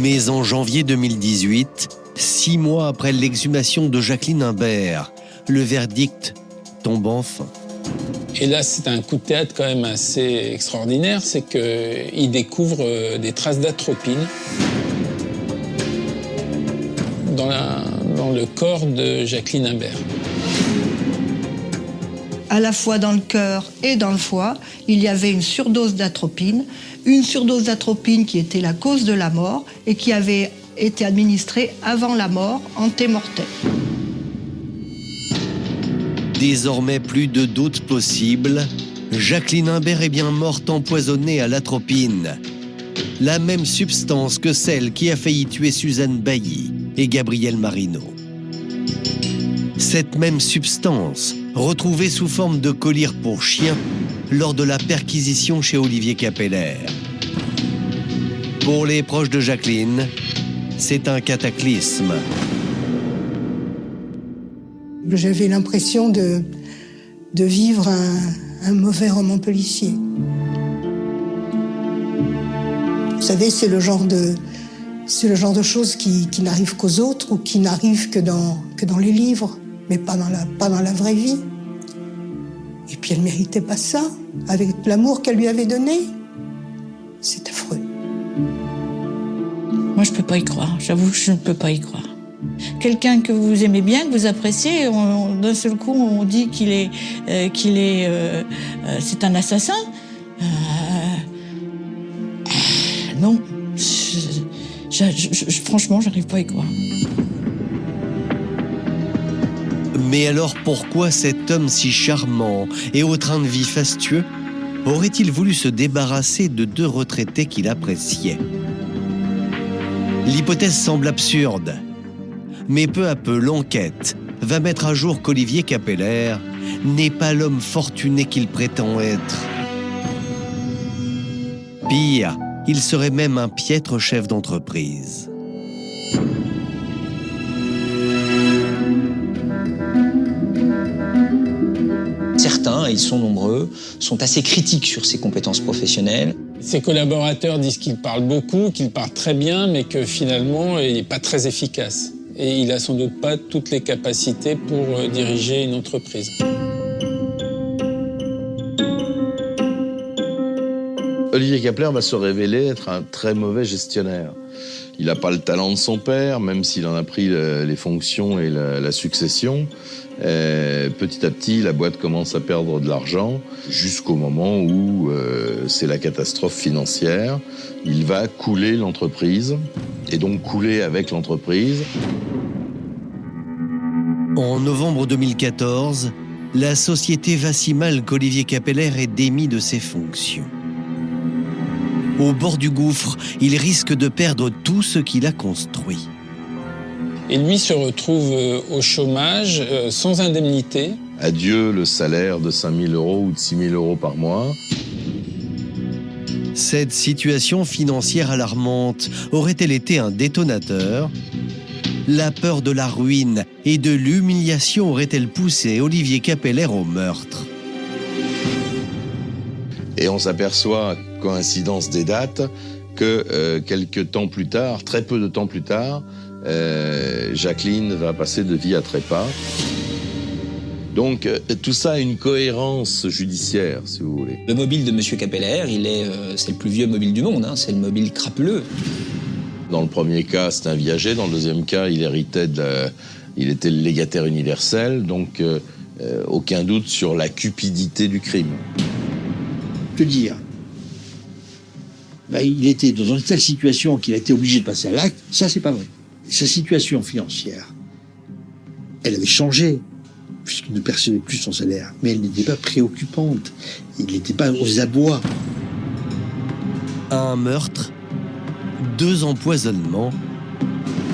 Mais en janvier 2018, 6 mois après l'exhumation de Jacqueline Imbert, le verdict tombe enfin. Et là, c'est un coup de théâtre quand même assez extraordinaire, c'est qu'il découvre des traces d'atropine dans le corps de Jacqueline Imbert. à la fois dans le cœur et dans le foie, il y avait une surdose d'atropine qui était la cause de la mort et qui avait été administrée avant la mort, antémortem. Désormais, plus de doute possible. Jacqueline Imbert est bien morte empoisonnée à l'atropine. La même substance que celle qui a failli tuer Suzanne Bailly et Gabriel Marino. Cette même substance, retrouvée sous forme de collyre pour chien lors de la perquisition chez Olivier Capeller. Pour les proches de Jacqueline, c'est un cataclysme. J'avais l'impression de vivre un mauvais roman policier. Vous savez, c'est le genre de choses qui n'arrivent qu'aux autres ou qui n'arrivent que dans les livres, mais pas dans la vraie vie. Et puis elle méritait pas ça, avec l'amour qu'elle lui avait donné. C'est affreux. Moi, je peux pas y croire. J'avoue que je ne peux pas y croire. Quelqu'un que vous aimez bien, que vous appréciez, d'un seul coup, on dit c'est un assassin. Non, franchement, j'arrive pas à y croire. Mais alors pourquoi cet homme si charmant et au train de vie fastueux aurait-il voulu se débarrasser de deux retraités qu'il appréciait? L'hypothèse semble absurde, mais peu à peu l'enquête va mettre à jour qu'Olivier Capeller n'est pas l'homme fortuné qu'il prétend être. Pire, il serait même un piètre chef d'entreprise. Certains, et ils sont nombreux, sont assez critiques sur ses compétences professionnelles. Ses collaborateurs disent qu'il parle beaucoup, qu'il parle très bien, mais que finalement, il n'est pas très efficace. Et il n'a sans doute pas toutes les capacités pour diriger une entreprise. Olivier Capeller va se révéler être un très mauvais gestionnaire. Il n'a pas le talent de son père, même s'il en a pris les fonctions et la succession. Petit à petit, la boîte commence à perdre de l'argent jusqu'au moment où c'est la catastrophe financière. Il va couler l'entreprise et donc couler avec l'entreprise. En novembre 2014, la société va si mal qu'Olivier Capeller est démis de ses fonctions. Au bord du gouffre, il risque de perdre tout ce qu'il a construit. Et lui se retrouve au chômage, sans indemnité. Adieu le salaire de 5 000 € ou de 6 000 € par mois. Cette situation financière alarmante aurait-elle été un détonateur? La peur de la ruine et de l'humiliation aurait-elle poussé Olivier Capeller au meurtre? Et on s'aperçoit, coïncidence des dates, que quelques temps plus tard, très peu de temps plus tard, Jacqueline va passer de vie à trépas. Donc tout ça a une cohérence judiciaire, si vous voulez. Le mobile de M. Capeller, c'est le plus vieux mobile du monde, hein, c'est le mobile crapuleux. Dans le premier cas, c'est un viager. Dans le deuxième cas, il était le légataire universel. Donc aucun doute sur la cupidité du crime. Que dire? Il était dans une telle situation qu'il a été obligé de passer à l'acte. Ça, c'est pas vrai. Sa situation financière, elle avait changé, puisqu'il ne percevait plus son salaire. Mais elle n'était pas préoccupante. Il n'était pas aux abois. Un meurtre, 2 empoisonnements.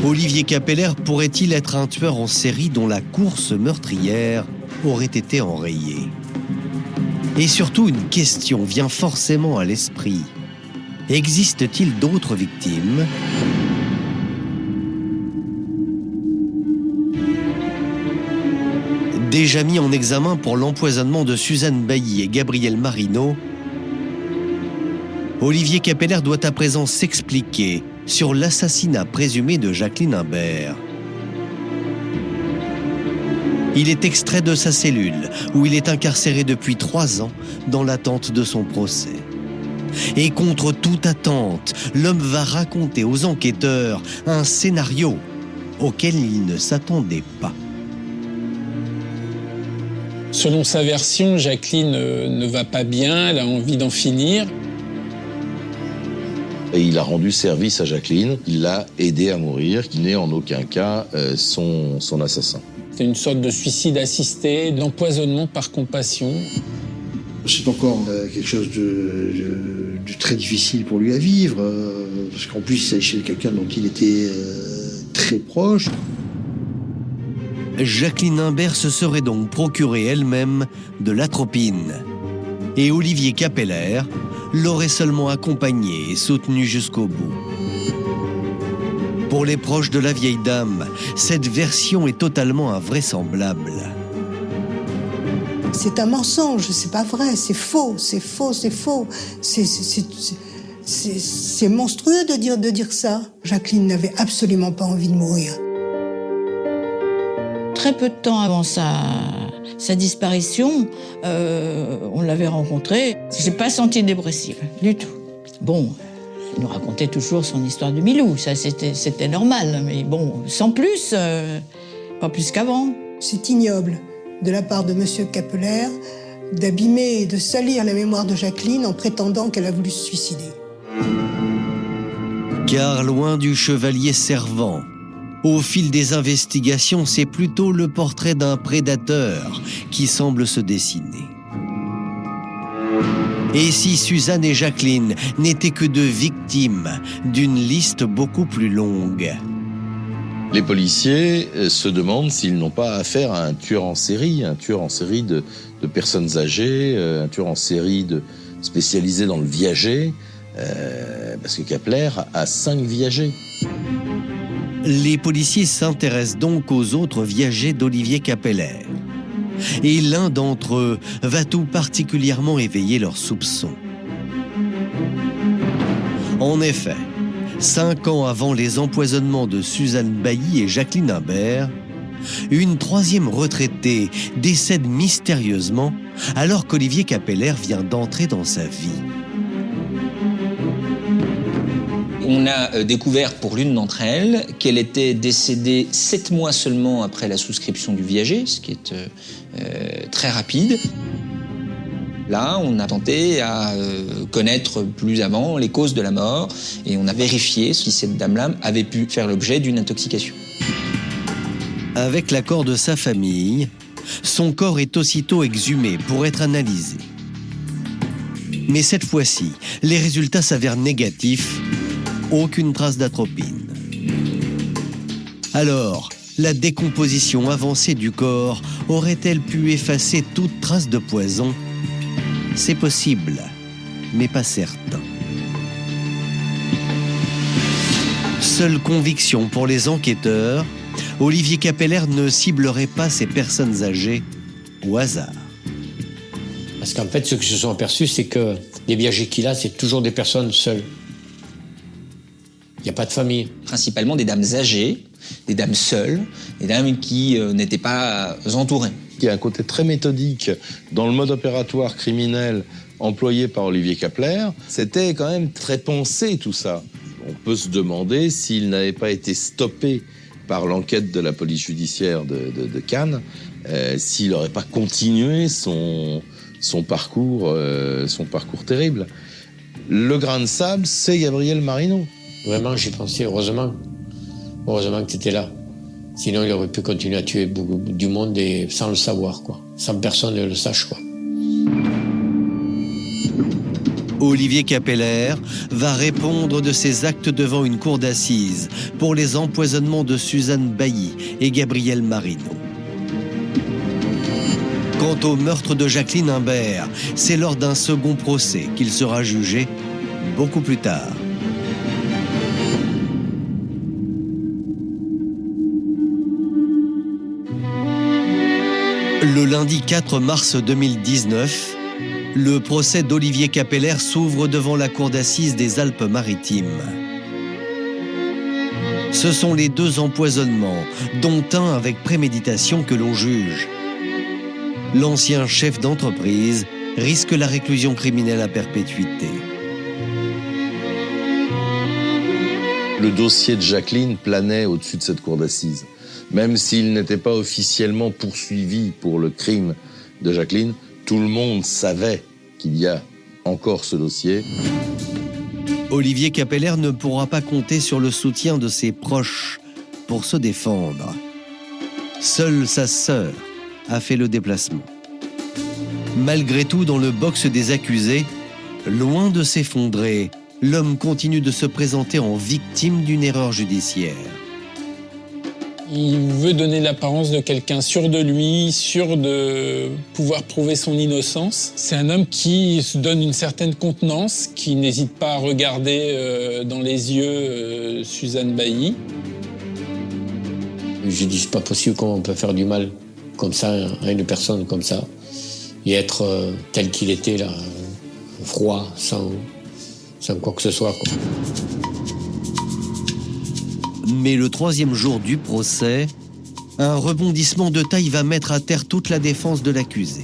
Olivier Capeller pourrait-il être un tueur en série dont la course meurtrière aurait été enrayée? Et surtout, une question vient forcément à l'esprit. Existe-t-il d'autres victimes? Déjà mis en examen pour l'empoisonnement de Suzanne Bailly et Gabriel Marino, Olivier Capeller doit à présent s'expliquer sur l'assassinat présumé de Jacqueline Imbert. Il est extrait de sa cellule, où il est incarcéré depuis 3 ans dans l'attente de son procès. Et contre toute attente, l'homme va raconter aux enquêteurs un scénario auquel il ne s'attendait pas. Selon sa version, Jacqueline ne va pas bien, elle a envie d'en finir. Et il a rendu service à Jacqueline, il l'a aidé à mourir, qui n'est en aucun cas son assassin. C'est une sorte de suicide assisté, d'empoisonnement par compassion. C'est encore quelque chose de très difficile pour lui à vivre, parce qu'en plus, il s'agissait de quelqu'un dont il était très proche. Jacqueline Imbert se serait donc procuré elle-même de l'atropine. Et Olivier Capeller l'aurait seulement accompagné et soutenu jusqu'au bout. Pour les proches de la vieille dame, cette version est totalement invraisemblable. C'est un mensonge, c'est pas vrai, c'est faux, c'est faux, c'est faux. C'est monstrueux de dire ça. Jacqueline n'avait absolument pas envie de mourir. Très peu de temps avant sa disparition, on l'avait rencontrée. Je n'ai pas senti dépressive, du tout. Bon, il nous racontait toujours son histoire de Milou, ça c'était normal, mais bon, sans plus, pas plus qu'avant. C'est ignoble de la part de M. Capeller d'abîmer et de salir la mémoire de Jacqueline en prétendant qu'elle a voulu se suicider. Car loin du chevalier servant, au fil des investigations, c'est plutôt le portrait d'un prédateur qui semble se dessiner. Et si Suzanne et Jacqueline n'étaient que deux victimes d'une liste beaucoup plus longue? Les policiers se demandent s'ils n'ont pas affaire à un tueur en série de personnes âgées, un tueur en série spécialisé dans le viager, parce que Capeller a 5 viagers. Les policiers s'intéressent donc aux autres viagers d'Olivier Capeller. Et l'un d'entre eux va tout particulièrement éveiller leurs soupçons. En effet, 5 ans avant les empoisonnements de Suzanne Bailly et Jacqueline Imbert, une troisième retraitée décède mystérieusement alors qu'Olivier Capeller vient d'entrer dans sa vie. On a découvert pour l'une d'entre elles qu'elle était décédée 7 mois seulement après la souscription du viager, ce qui est très rapide. Là, on a tenté à connaître plus avant les causes de la mort et on a vérifié si cette dame-là avait pu faire l'objet d'une intoxication. Avec l'accord de sa famille, son corps est aussitôt exhumé pour être analysé. Mais cette fois-ci, les résultats s'avèrent négatifs. Aucune trace d'atropine. Alors, la décomposition avancée du corps aurait-elle pu effacer toute trace de poison? C'est possible, mais pas certain. Seule conviction pour les enquêteurs, Olivier Capeller ne ciblerait pas ces personnes âgées au hasard. Parce qu'en fait, ceux qui se sont aperçus, c'est que les viagers qu'il a, c'est toujours des personnes seules. Il n'y a pas de famille. Principalement des dames âgées, des dames seules, des dames qui n'étaient pas entourées. Il y a un côté très méthodique dans le mode opératoire criminel employé par Olivier Capeller. C'était quand même très pensé tout ça. On peut se demander s'il n'avait pas été stoppé par l'enquête de la police judiciaire de Cannes, s'il n'aurait pas continué son parcours terrible. Le grain de sable, c'est Gabriel Marino. Vraiment, j'y pensais, heureusement. Heureusement que tu étais là. Sinon, il aurait pu continuer à tuer beaucoup du monde et sans le savoir, quoi. Sans personne ne le sache, quoi. Olivier Capeller va répondre de ses actes devant une cour d'assises pour les empoisonnements de Suzanne Bailly et Gabriel Marino. Quant au meurtre de Jacqueline Imbert, c'est lors d'un second procès qu'il sera jugé beaucoup plus tard. Le lundi 4 mars 2019, le procès d'Olivier Capeller s'ouvre devant la cour d'assises des Alpes-Maritimes. Ce sont les 2 empoisonnements, dont un avec préméditation, que l'on juge. L'ancien chef d'entreprise risque la réclusion criminelle à perpétuité. Le dossier de Jacqueline planait au-dessus de cette cour d'assises. Même s'il n'était pas officiellement poursuivi pour le crime de Jacqueline. Tout le monde savait qu'il y a encore ce dossier. Olivier Capeller ne pourra pas compter sur le soutien de ses proches pour se défendre. Seule sa sœur a fait le déplacement. Malgré tout, dans le box des accusés, loin de s'effondrer, l'homme continue de se présenter en victime d'une erreur judiciaire. Il veut donner l'apparence de quelqu'un sûr de lui, sûr de pouvoir prouver son innocence. C'est un homme qui se donne une certaine contenance, qui n'hésite pas à regarder dans les yeux Suzanne Bailly. Je dis, c'est pas possible comment on peut faire du mal comme ça à une personne comme ça et être tel qu'il était là, froid, sans quoi que ce soit, quoi. Mais le 3e jour du procès, un rebondissement de taille va mettre à terre toute la défense de l'accusé.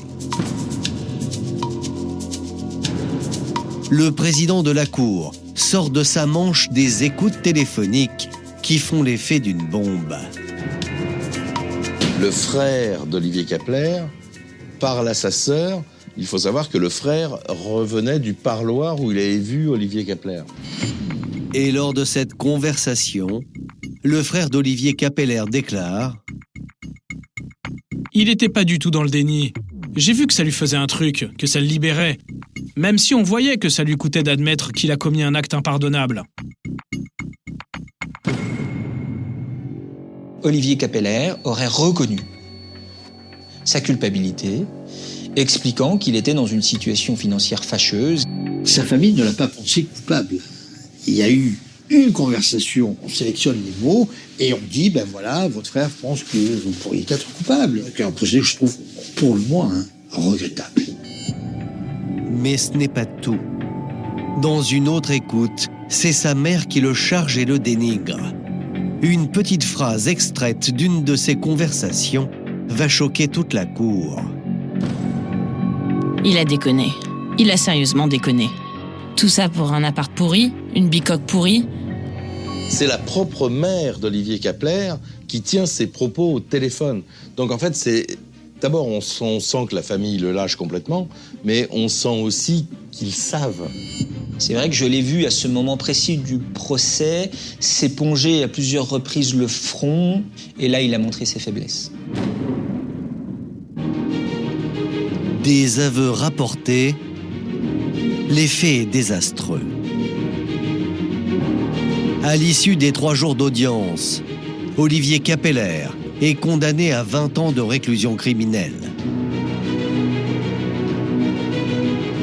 Le président de la cour sort de sa manche des écoutes téléphoniques qui font l'effet d'une bombe. Le frère d'Olivier Capeller parle à sa sœur. Il faut savoir que le frère revenait du parloir où il avait vu Olivier Capeller. Et lors de cette conversation, le frère d'Olivier Capeller déclare « Il n'était pas du tout dans le déni. J'ai vu que ça lui faisait un truc, que ça le libérait. Même si on voyait que ça lui coûtait d'admettre qu'il a commis un acte impardonnable. » Olivier Capeller aurait reconnu sa culpabilité, expliquant qu'il était dans une situation financière fâcheuse. Sa famille ne l'a pas pensé coupable. Il y a eu une conversation, on sélectionne les mots et on dit, ben voilà, votre frère pense que vous pourriez être coupable. C'est un procédé que je trouve, pour le moins, regrettable. Mais ce n'est pas tout. Dans une autre écoute, c'est sa mère qui le charge et le dénigre. Une petite phrase extraite d'une de ces conversations va choquer toute la cour. Il a déconné. Il a sérieusement déconné. Tout ça pour un appart pourri, une bicoque pourrie. C'est la propre mère d'Olivier Capeller qui tient ses propos au téléphone. Donc en fait, c'est d'abord on sent que la famille le lâche complètement, mais on sent aussi qu'ils savent. C'est vrai que je l'ai vu à ce moment précis du procès s'éponger à plusieurs reprises le front, et là il a montré ses faiblesses. Des aveux rapportés, l'effet est désastreux. À l'issue des 3 jours d'audience, Olivier Capeller est condamné à 20 ans de réclusion criminelle.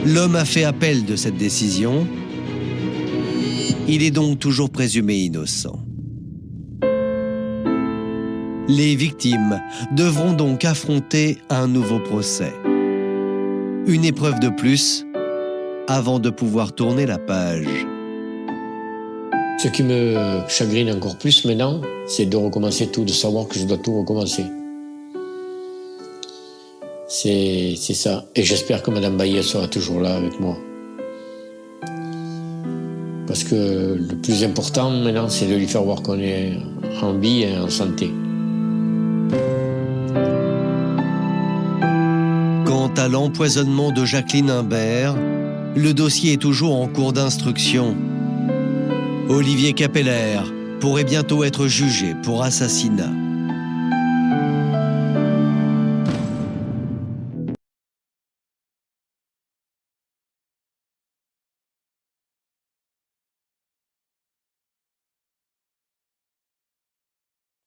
L'homme a fait appel de cette décision. Il est donc toujours présumé innocent. Les victimes devront donc affronter un nouveau procès. Une épreuve de plus avant de pouvoir tourner la page. Ce qui me chagrine encore plus maintenant, c'est de recommencer tout, de savoir que je dois tout recommencer. C'est ça. Et j'espère que Madame Bailly sera toujours là avec moi. Parce que le plus important maintenant, c'est de lui faire voir qu'on est en vie et en santé. Quant à l'empoisonnement de Jacqueline Imbert, le dossier est toujours en cours d'instruction. Olivier Capeller pourrait bientôt être jugé pour assassinat.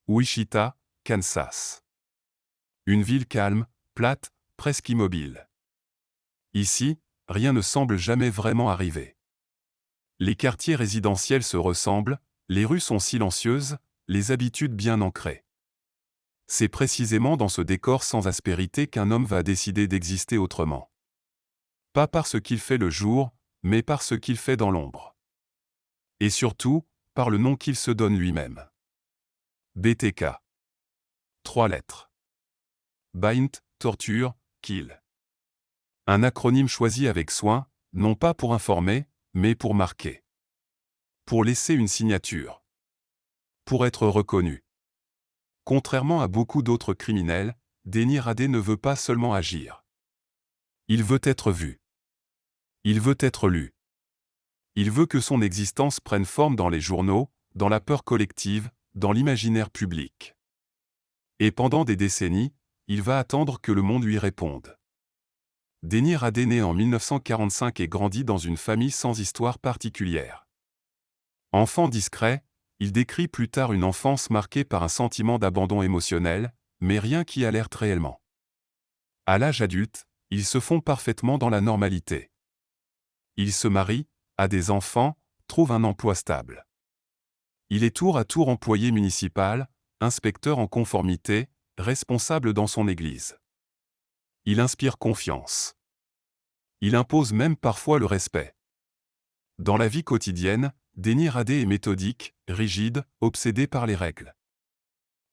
Wichita, Kansas. Une ville calme, plate, presque immobile. Ici, rien ne semble jamais vraiment arriver. Les quartiers résidentiels se ressemblent, les rues sont silencieuses, les habitudes bien ancrées. C'est précisément dans ce décor sans aspérité qu'un homme va décider d'exister autrement. Pas par ce qu'il fait le jour, mais par ce qu'il fait dans l'ombre. Et surtout, par le nom qu'il se donne lui-même. BTK. 3 lettres. Bind, torture, kill. Un acronyme choisi avec soin, non pas pour informer, mais pour marquer. Pour laisser une signature. Pour être reconnu. Contrairement à beaucoup d'autres criminels, Denis Radé ne veut pas seulement agir. Il veut être vu. Il veut être lu. Il veut que son existence prenne forme dans les journaux, dans la peur collective, dans l'imaginaire public. Et pendant des décennies, il va attendre que le monde lui réponde. Denny Radé naît en 1945 et grandit dans une famille sans histoire particulière. Enfant discret, il décrit plus tard une enfance marquée par un sentiment d'abandon émotionnel, mais rien qui alerte réellement. À l'âge adulte, il se fond parfaitement dans la normalité. Il se marie, a des enfants, trouve un emploi stable. Il est tour à tour employé municipal, inspecteur en conformité, responsable dans son église. Il inspire confiance. Il impose même parfois le respect. Dans la vie quotidienne, Denny Radé est méthodique, rigide, obsédé par les règles.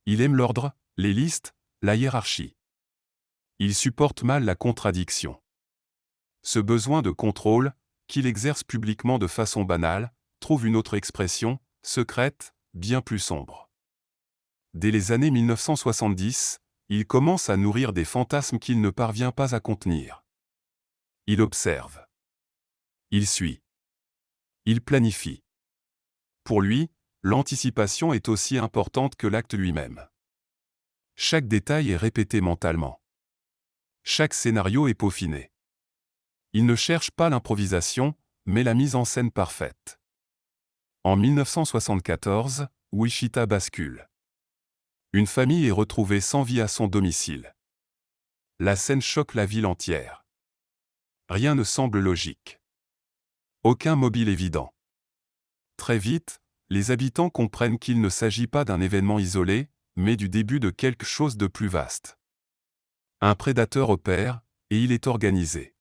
Il aime l'ordre, les listes, la hiérarchie. Il supporte mal la contradiction. Ce besoin de contrôle, qu'il exerce publiquement de façon banale, trouve une autre expression, secrète, bien plus sombre. Dès les années 1970, il commence à nourrir des fantasmes qu'il ne parvient pas à contenir. Il observe. Il suit. Il planifie. Pour lui, l'anticipation est aussi importante que l'acte lui-même. Chaque détail est répété mentalement. Chaque scénario est peaufiné. Il ne cherche pas l'improvisation, mais la mise en scène parfaite. En 1974, Wichita bascule. Une famille est retrouvée sans vie à son domicile. La scène choque la ville entière. Rien ne semble logique. Aucun mobile évident. Très vite, les habitants comprennent qu'il ne s'agit pas d'un événement isolé, mais du début de quelque chose de plus vaste. Un prédateur opère, et il est organisé.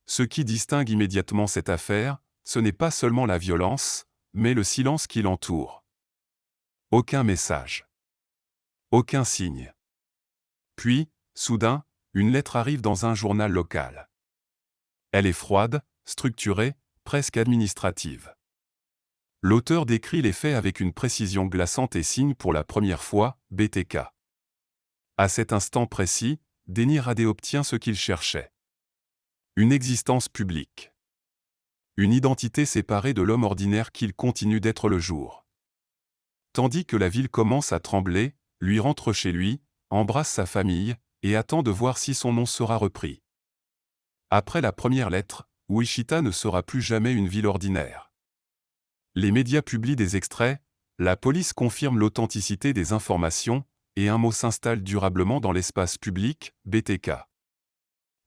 Ce qui distingue immédiatement cette affaire, ce n'est pas seulement la violence, mais le silence qui l'entoure. Aucun message. Aucun signe. Puis, soudain, une lettre arrive dans un journal local. Elle est froide, structurée, presque administrative. L'auteur décrit les faits avec une précision glaçante et signe pour la première fois « BTK ». À cet instant précis, Denny Radé obtient ce qu'il cherchait. Une existence publique. Une identité séparée de l'homme ordinaire qu'il continue d'être le jour. Tandis que la ville commence à trembler, lui rentre chez lui, embrasse sa famille, et attend de voir si son nom sera repris. Après la première lettre, Wichita ne sera plus jamais une ville ordinaire. Les médias publient des extraits, la police confirme l'authenticité des informations, et un mot s'installe durablement dans l'espace public, BTK.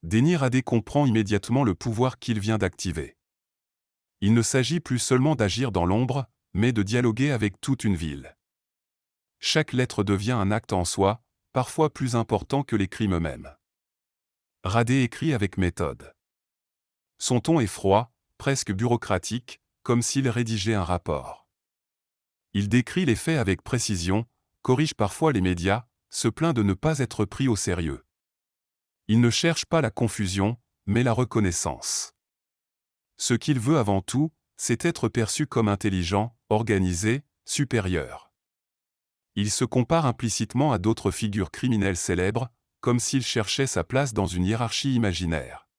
Denny Radé comprend immédiatement le pouvoir qu'il vient d'activer. Il ne s'agit plus seulement d'agir dans l'ombre, mais de dialoguer avec toute une ville. Chaque lettre devient un acte en soi, parfois plus important que les crimes eux-mêmes. Radé écrit avec méthode. Son ton est froid, presque bureaucratique, comme s'il rédigeait un rapport. Il décrit les faits avec précision, corrige parfois les médias, se plaint de ne pas être pris au sérieux. Il ne cherche pas la confusion, mais la reconnaissance. Ce qu'il veut avant tout, c'est être perçu comme intelligent, organisé, supérieur. Il se compare implicitement à d'autres figures criminelles célèbres, comme s'il cherchait sa place dans une hiérarchie imaginaire.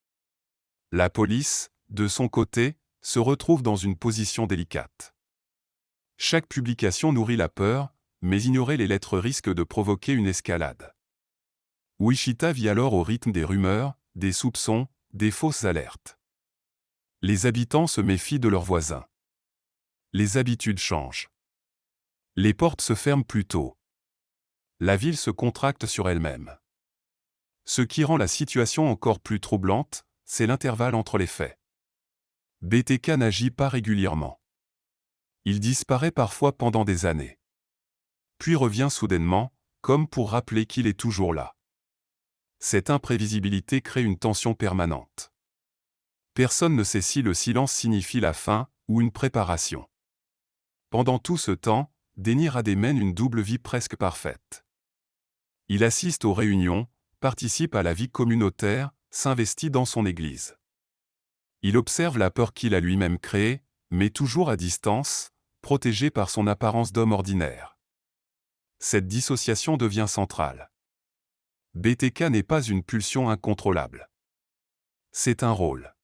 La police, de son côté, se retrouve dans une position délicate. Chaque publication nourrit la peur, mais ignorer les lettres risque de provoquer une escalade. Wichita vit alors au rythme des rumeurs, des soupçons, des fausses alertes. Les habitants se méfient de leurs voisins. Les habitudes changent. Les portes se ferment plus tôt. La ville se contracte sur elle-même. Ce qui rend la situation encore plus troublante, c'est l'intervalle entre les faits. BTK n'agit pas régulièrement. Il disparaît parfois pendant des années. Puis revient soudainement, comme pour rappeler qu'il est toujours là. Cette imprévisibilité crée une tension permanente. Personne ne sait si le silence signifie la fin ou une préparation. Pendant tout ce temps, Denny Radé mène une double vie presque parfaite. Il assiste aux réunions, participe à la vie communautaire, s'investit dans son église. Il observe la peur qu'il a lui-même créée, mais toujours à distance, protégé par son apparence d'homme ordinaire. Cette dissociation devient centrale. BTK n'est pas une pulsion incontrôlable. C'est un rôle.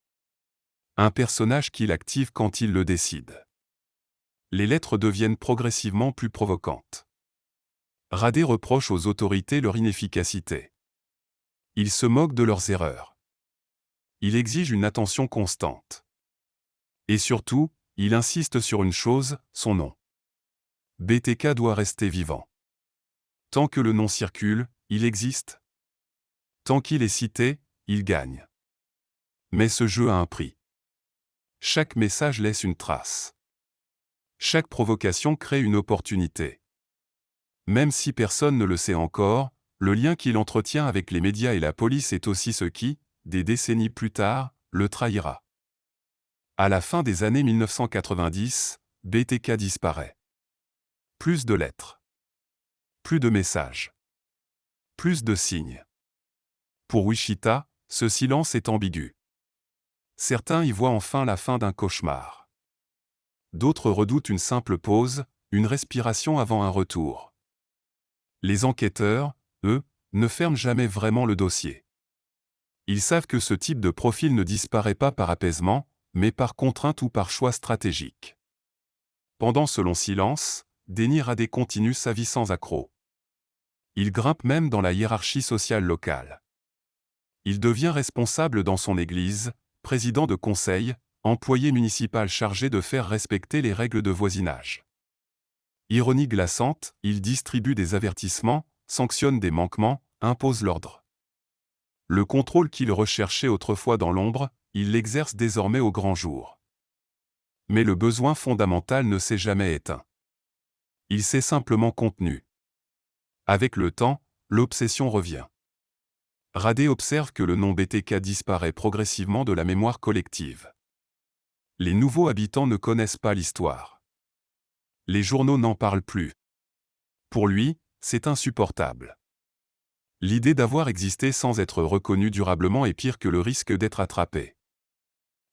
Un personnage qu'il active quand il le décide. Les lettres deviennent progressivement plus provocantes. Radé reproche aux autorités leur inefficacité. Il se moque de leurs erreurs. Il exige une attention constante. Et surtout, il insiste sur une chose, son nom. BTK doit rester vivant. Tant que le nom circule, il existe. Tant qu'il est cité, il gagne. Mais ce jeu a un prix. Chaque message laisse une trace. Chaque provocation crée une opportunité. Même si personne ne le sait encore, le lien qu'il entretient avec les médias et la police est aussi ce qui, des décennies plus tard, le trahira. À la fin des années 1990, BTK disparaît. Plus de lettres. Plus de messages. Plus de signes. Pour Wichita, ce silence est ambigu. Certains y voient enfin la fin d'un cauchemar. D'autres redoutent une simple pause, une respiration avant un retour. Les enquêteurs, eux, ne ferment jamais vraiment le dossier. Ils savent que ce type de profil ne disparaît pas par apaisement, mais par contrainte ou par choix stratégique. Pendant ce long silence, Denny Radé continue sa vie sans accroc. Il grimpe même dans la hiérarchie sociale locale. Il devient responsable dans son église, président de conseil, employé municipal chargé de faire respecter les règles de voisinage. Ironie glaçante, il distribue des avertissements, sanctionne des manquements, impose l'ordre. Le contrôle qu'il recherchait autrefois dans l'ombre, il l'exerce désormais au grand jour. Mais le besoin fondamental ne s'est jamais éteint. Il s'est simplement contenu. Avec le temps, l'obsession revient. Radé observe que le nom BTK disparaît progressivement de la mémoire collective. Les nouveaux habitants ne connaissent pas l'histoire. Les journaux n'en parlent plus. Pour lui, c'est insupportable. L'idée d'avoir existé sans être reconnu durablement est pire que le risque d'être attrapé.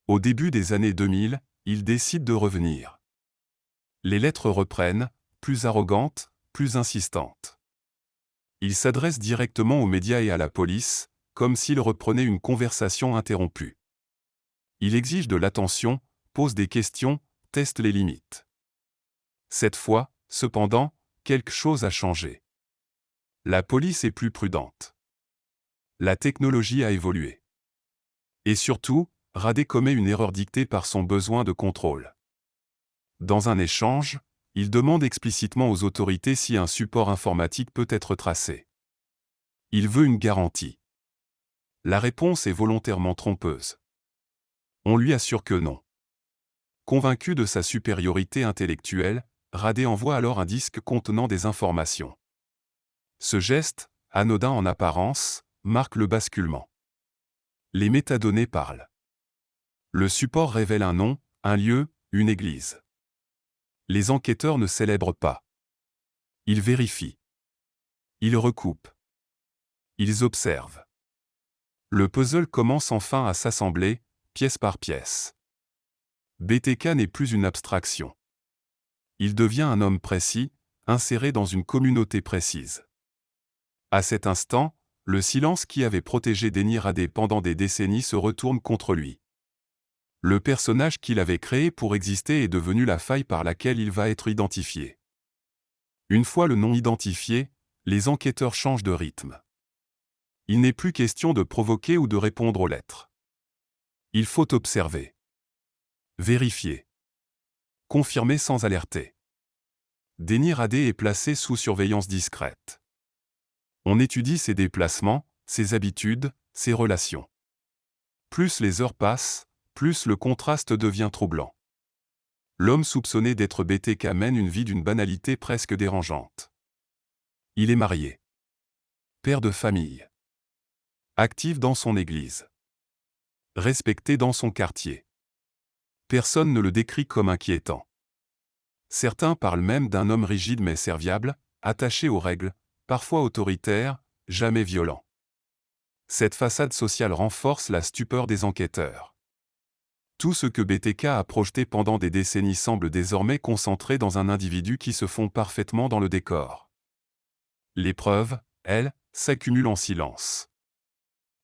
Au début des années 2000, il décide de revenir. Les lettres reprennent, plus arrogantes, plus insistantes. Il s'adresse directement aux médias et à la police, comme s'il reprenait une conversation interrompue. Il exige de l'attention, pose des questions, teste les limites. Cette fois, cependant, quelque chose a changé. La police est plus prudente. La technologie a évolué. Et surtout, Radé commet une erreur dictée par son besoin de contrôle. Dans un échange, il demande explicitement aux autorités si un support informatique peut être tracé. Il veut une garantie. La réponse est volontairement trompeuse. On lui assure que non. Convaincu de sa supériorité intellectuelle, Radé envoie alors un disque contenant des informations. Ce geste, anodin en apparence, marque le basculement. Les métadonnées parlent. Le support révèle un nom, un lieu, une église. Les enquêteurs ne célèbrent pas. Ils vérifient. Ils recoupent. Ils observent. Le puzzle commence enfin à s'assembler, pièce par pièce. BTK n'est plus une abstraction. Il devient un homme précis, inséré dans une communauté précise. À cet instant, le silence qui avait protégé Denny Radé pendant des décennies se retourne contre lui. Le personnage qu'il avait créé pour exister est devenu la faille par laquelle il va être identifié. Une fois le nom identifié, les enquêteurs changent de rythme. Il n'est plus question de provoquer ou de répondre aux lettres. Il faut observer. Vérifier. Confirmer sans alerter. Denny Radé est placé sous surveillance discrète. On étudie ses déplacements, ses habitudes, ses relations. Plus les heures passent, plus le contraste devient troublant. L'homme soupçonné d'être BTK mène une vie d'une banalité presque dérangeante. Il est marié. Père de famille. Actif dans son église. Respecté dans son quartier. Personne ne le décrit comme inquiétant. Certains parlent même d'un homme rigide mais serviable, attaché aux règles, parfois autoritaire, jamais violent. Cette façade sociale renforce la stupeur des enquêteurs. Tout ce que BTK a projeté pendant des décennies semble désormais concentré dans un individu qui se fond parfaitement dans le décor. Les preuves, elles, s'accumulent en silence.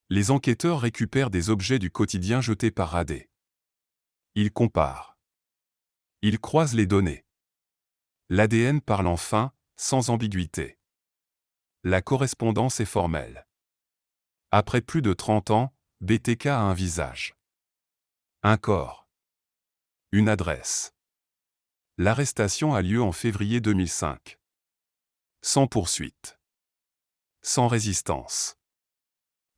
Les enquêteurs récupèrent des objets du quotidien jetés par Radé. Ils comparent. Ils croisent les données. L'ADN parle enfin, sans ambiguïté. La correspondance est formelle. Après plus de 30 ans, BTK a un visage. Un corps. Une adresse. L'arrestation a lieu en février 2005. Sans poursuite. Sans résistance.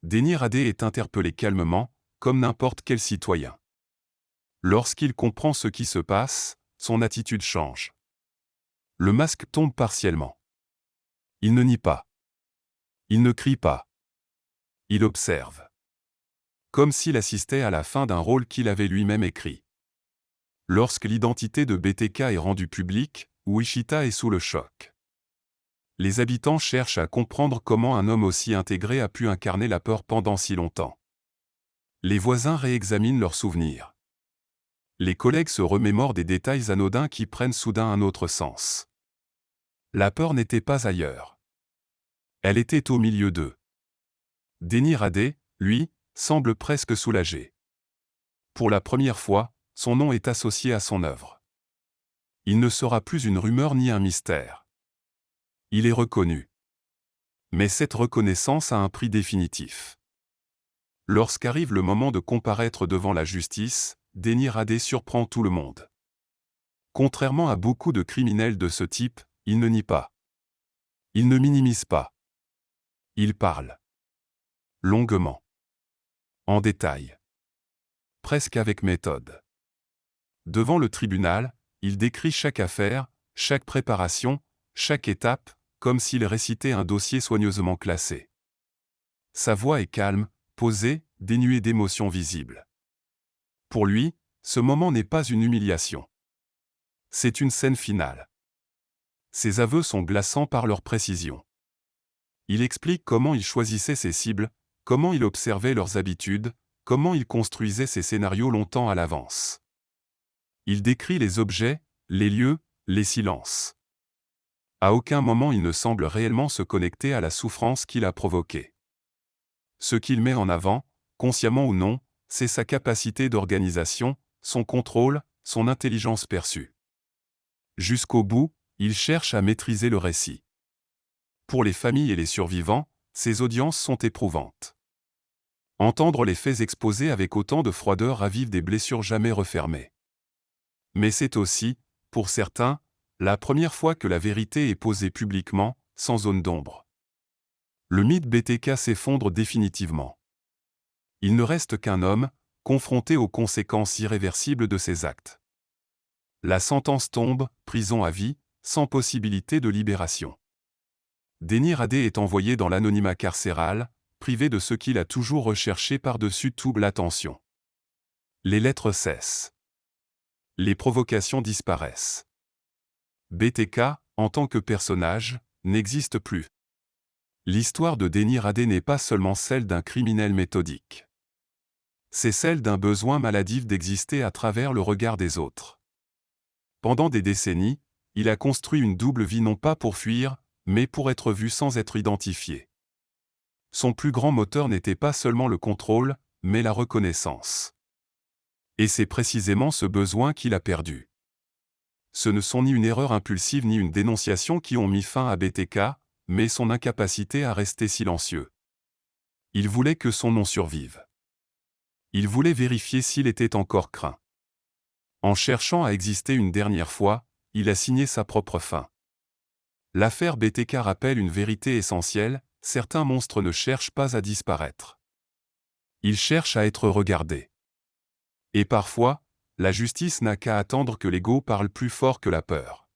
Déni Radé est interpellé calmement, comme n'importe quel citoyen. Lorsqu'il comprend ce qui se passe, son attitude change. Le masque tombe partiellement. Il ne nie pas. Il ne crie pas. Il observe. Comme s'il assistait à la fin d'un rôle qu'il avait lui-même écrit. Lorsque l'identité de BTK est rendue publique, Wichita est sous le choc. Les habitants cherchent à comprendre comment un homme aussi intégré a pu incarner la peur pendant si longtemps. Les voisins réexaminent leurs souvenirs. Les collègues se remémorent des détails anodins qui prennent soudain un autre sens. La peur n'était pas ailleurs. Elle était au milieu d'eux. Déni Radé, lui, semble presque soulagé. Pour la première fois, son nom est associé à son œuvre. Il ne sera plus une rumeur ni un mystère. Il est reconnu. Mais cette reconnaissance a un prix définitif. Lorsqu'arrive le moment de comparaître devant la justice, Déni Radé surprend tout le monde. Contrairement à beaucoup de criminels de ce type, il ne nie pas. Il ne minimise pas. Il parle. Longuement. En détail. Presque avec méthode. Devant le tribunal, il décrit chaque affaire, chaque préparation, chaque étape, comme s'il récitait un dossier soigneusement classé. Sa voix est calme, posée, dénuée d'émotions visibles. Pour lui, ce moment n'est pas une humiliation. C'est une scène finale. Ses aveux sont glaçants par leur précision. Il explique comment il choisissait ses cibles, comment il observait leurs habitudes, comment il construisait ses scénarios longtemps à l'avance. Il décrit les objets, les lieux, les silences. À aucun moment il ne semble réellement se connecter à la souffrance qu'il a provoquée. Ce qu'il met en avant, consciemment ou non, c'est sa capacité d'organisation, son contrôle, son intelligence perçue. Jusqu'au bout, il cherche à maîtriser le récit. Pour les familles et les survivants, ces audiences sont éprouvantes. Entendre les faits exposés avec autant de froideur ravive des blessures jamais refermées. Mais c'est aussi, pour certains, la première fois que la vérité est posée publiquement, sans zone d'ombre. Le mythe BTK s'effondre définitivement. Il ne reste qu'un homme, confronté aux conséquences irréversibles de ses actes. La sentence tombe, prison à vie, sans possibilité de libération. Déni Radé est envoyé dans l'anonymat carcéral, privé de ce qu'il a toujours recherché par-dessus toute l'attention. Les lettres cessent. Les provocations disparaissent. BTK, en tant que personnage, n'existe plus. L'histoire de Déni Radé n'est pas seulement celle d'un criminel méthodique. C'est celle d'un besoin maladif d'exister à travers le regard des autres. Pendant des décennies, il a construit une double vie non pas pour fuir, mais pour être vu sans être identifié. Son plus grand moteur n'était pas seulement le contrôle, mais la reconnaissance. Et c'est précisément ce besoin qu'il a perdu. Ce ne sont ni une erreur impulsive ni une dénonciation qui ont mis fin à BTK, mais son incapacité à rester silencieux. Il voulait que son nom survive. Il voulait vérifier s'il était encore craint. En cherchant à exister une dernière fois, il a signé sa propre fin. L'affaire BTK rappelle une vérité essentielle, certains monstres ne cherchent pas à disparaître. Ils cherchent à être regardés. Et parfois, la justice n'a qu'à attendre que l'ego parle plus fort que la peur.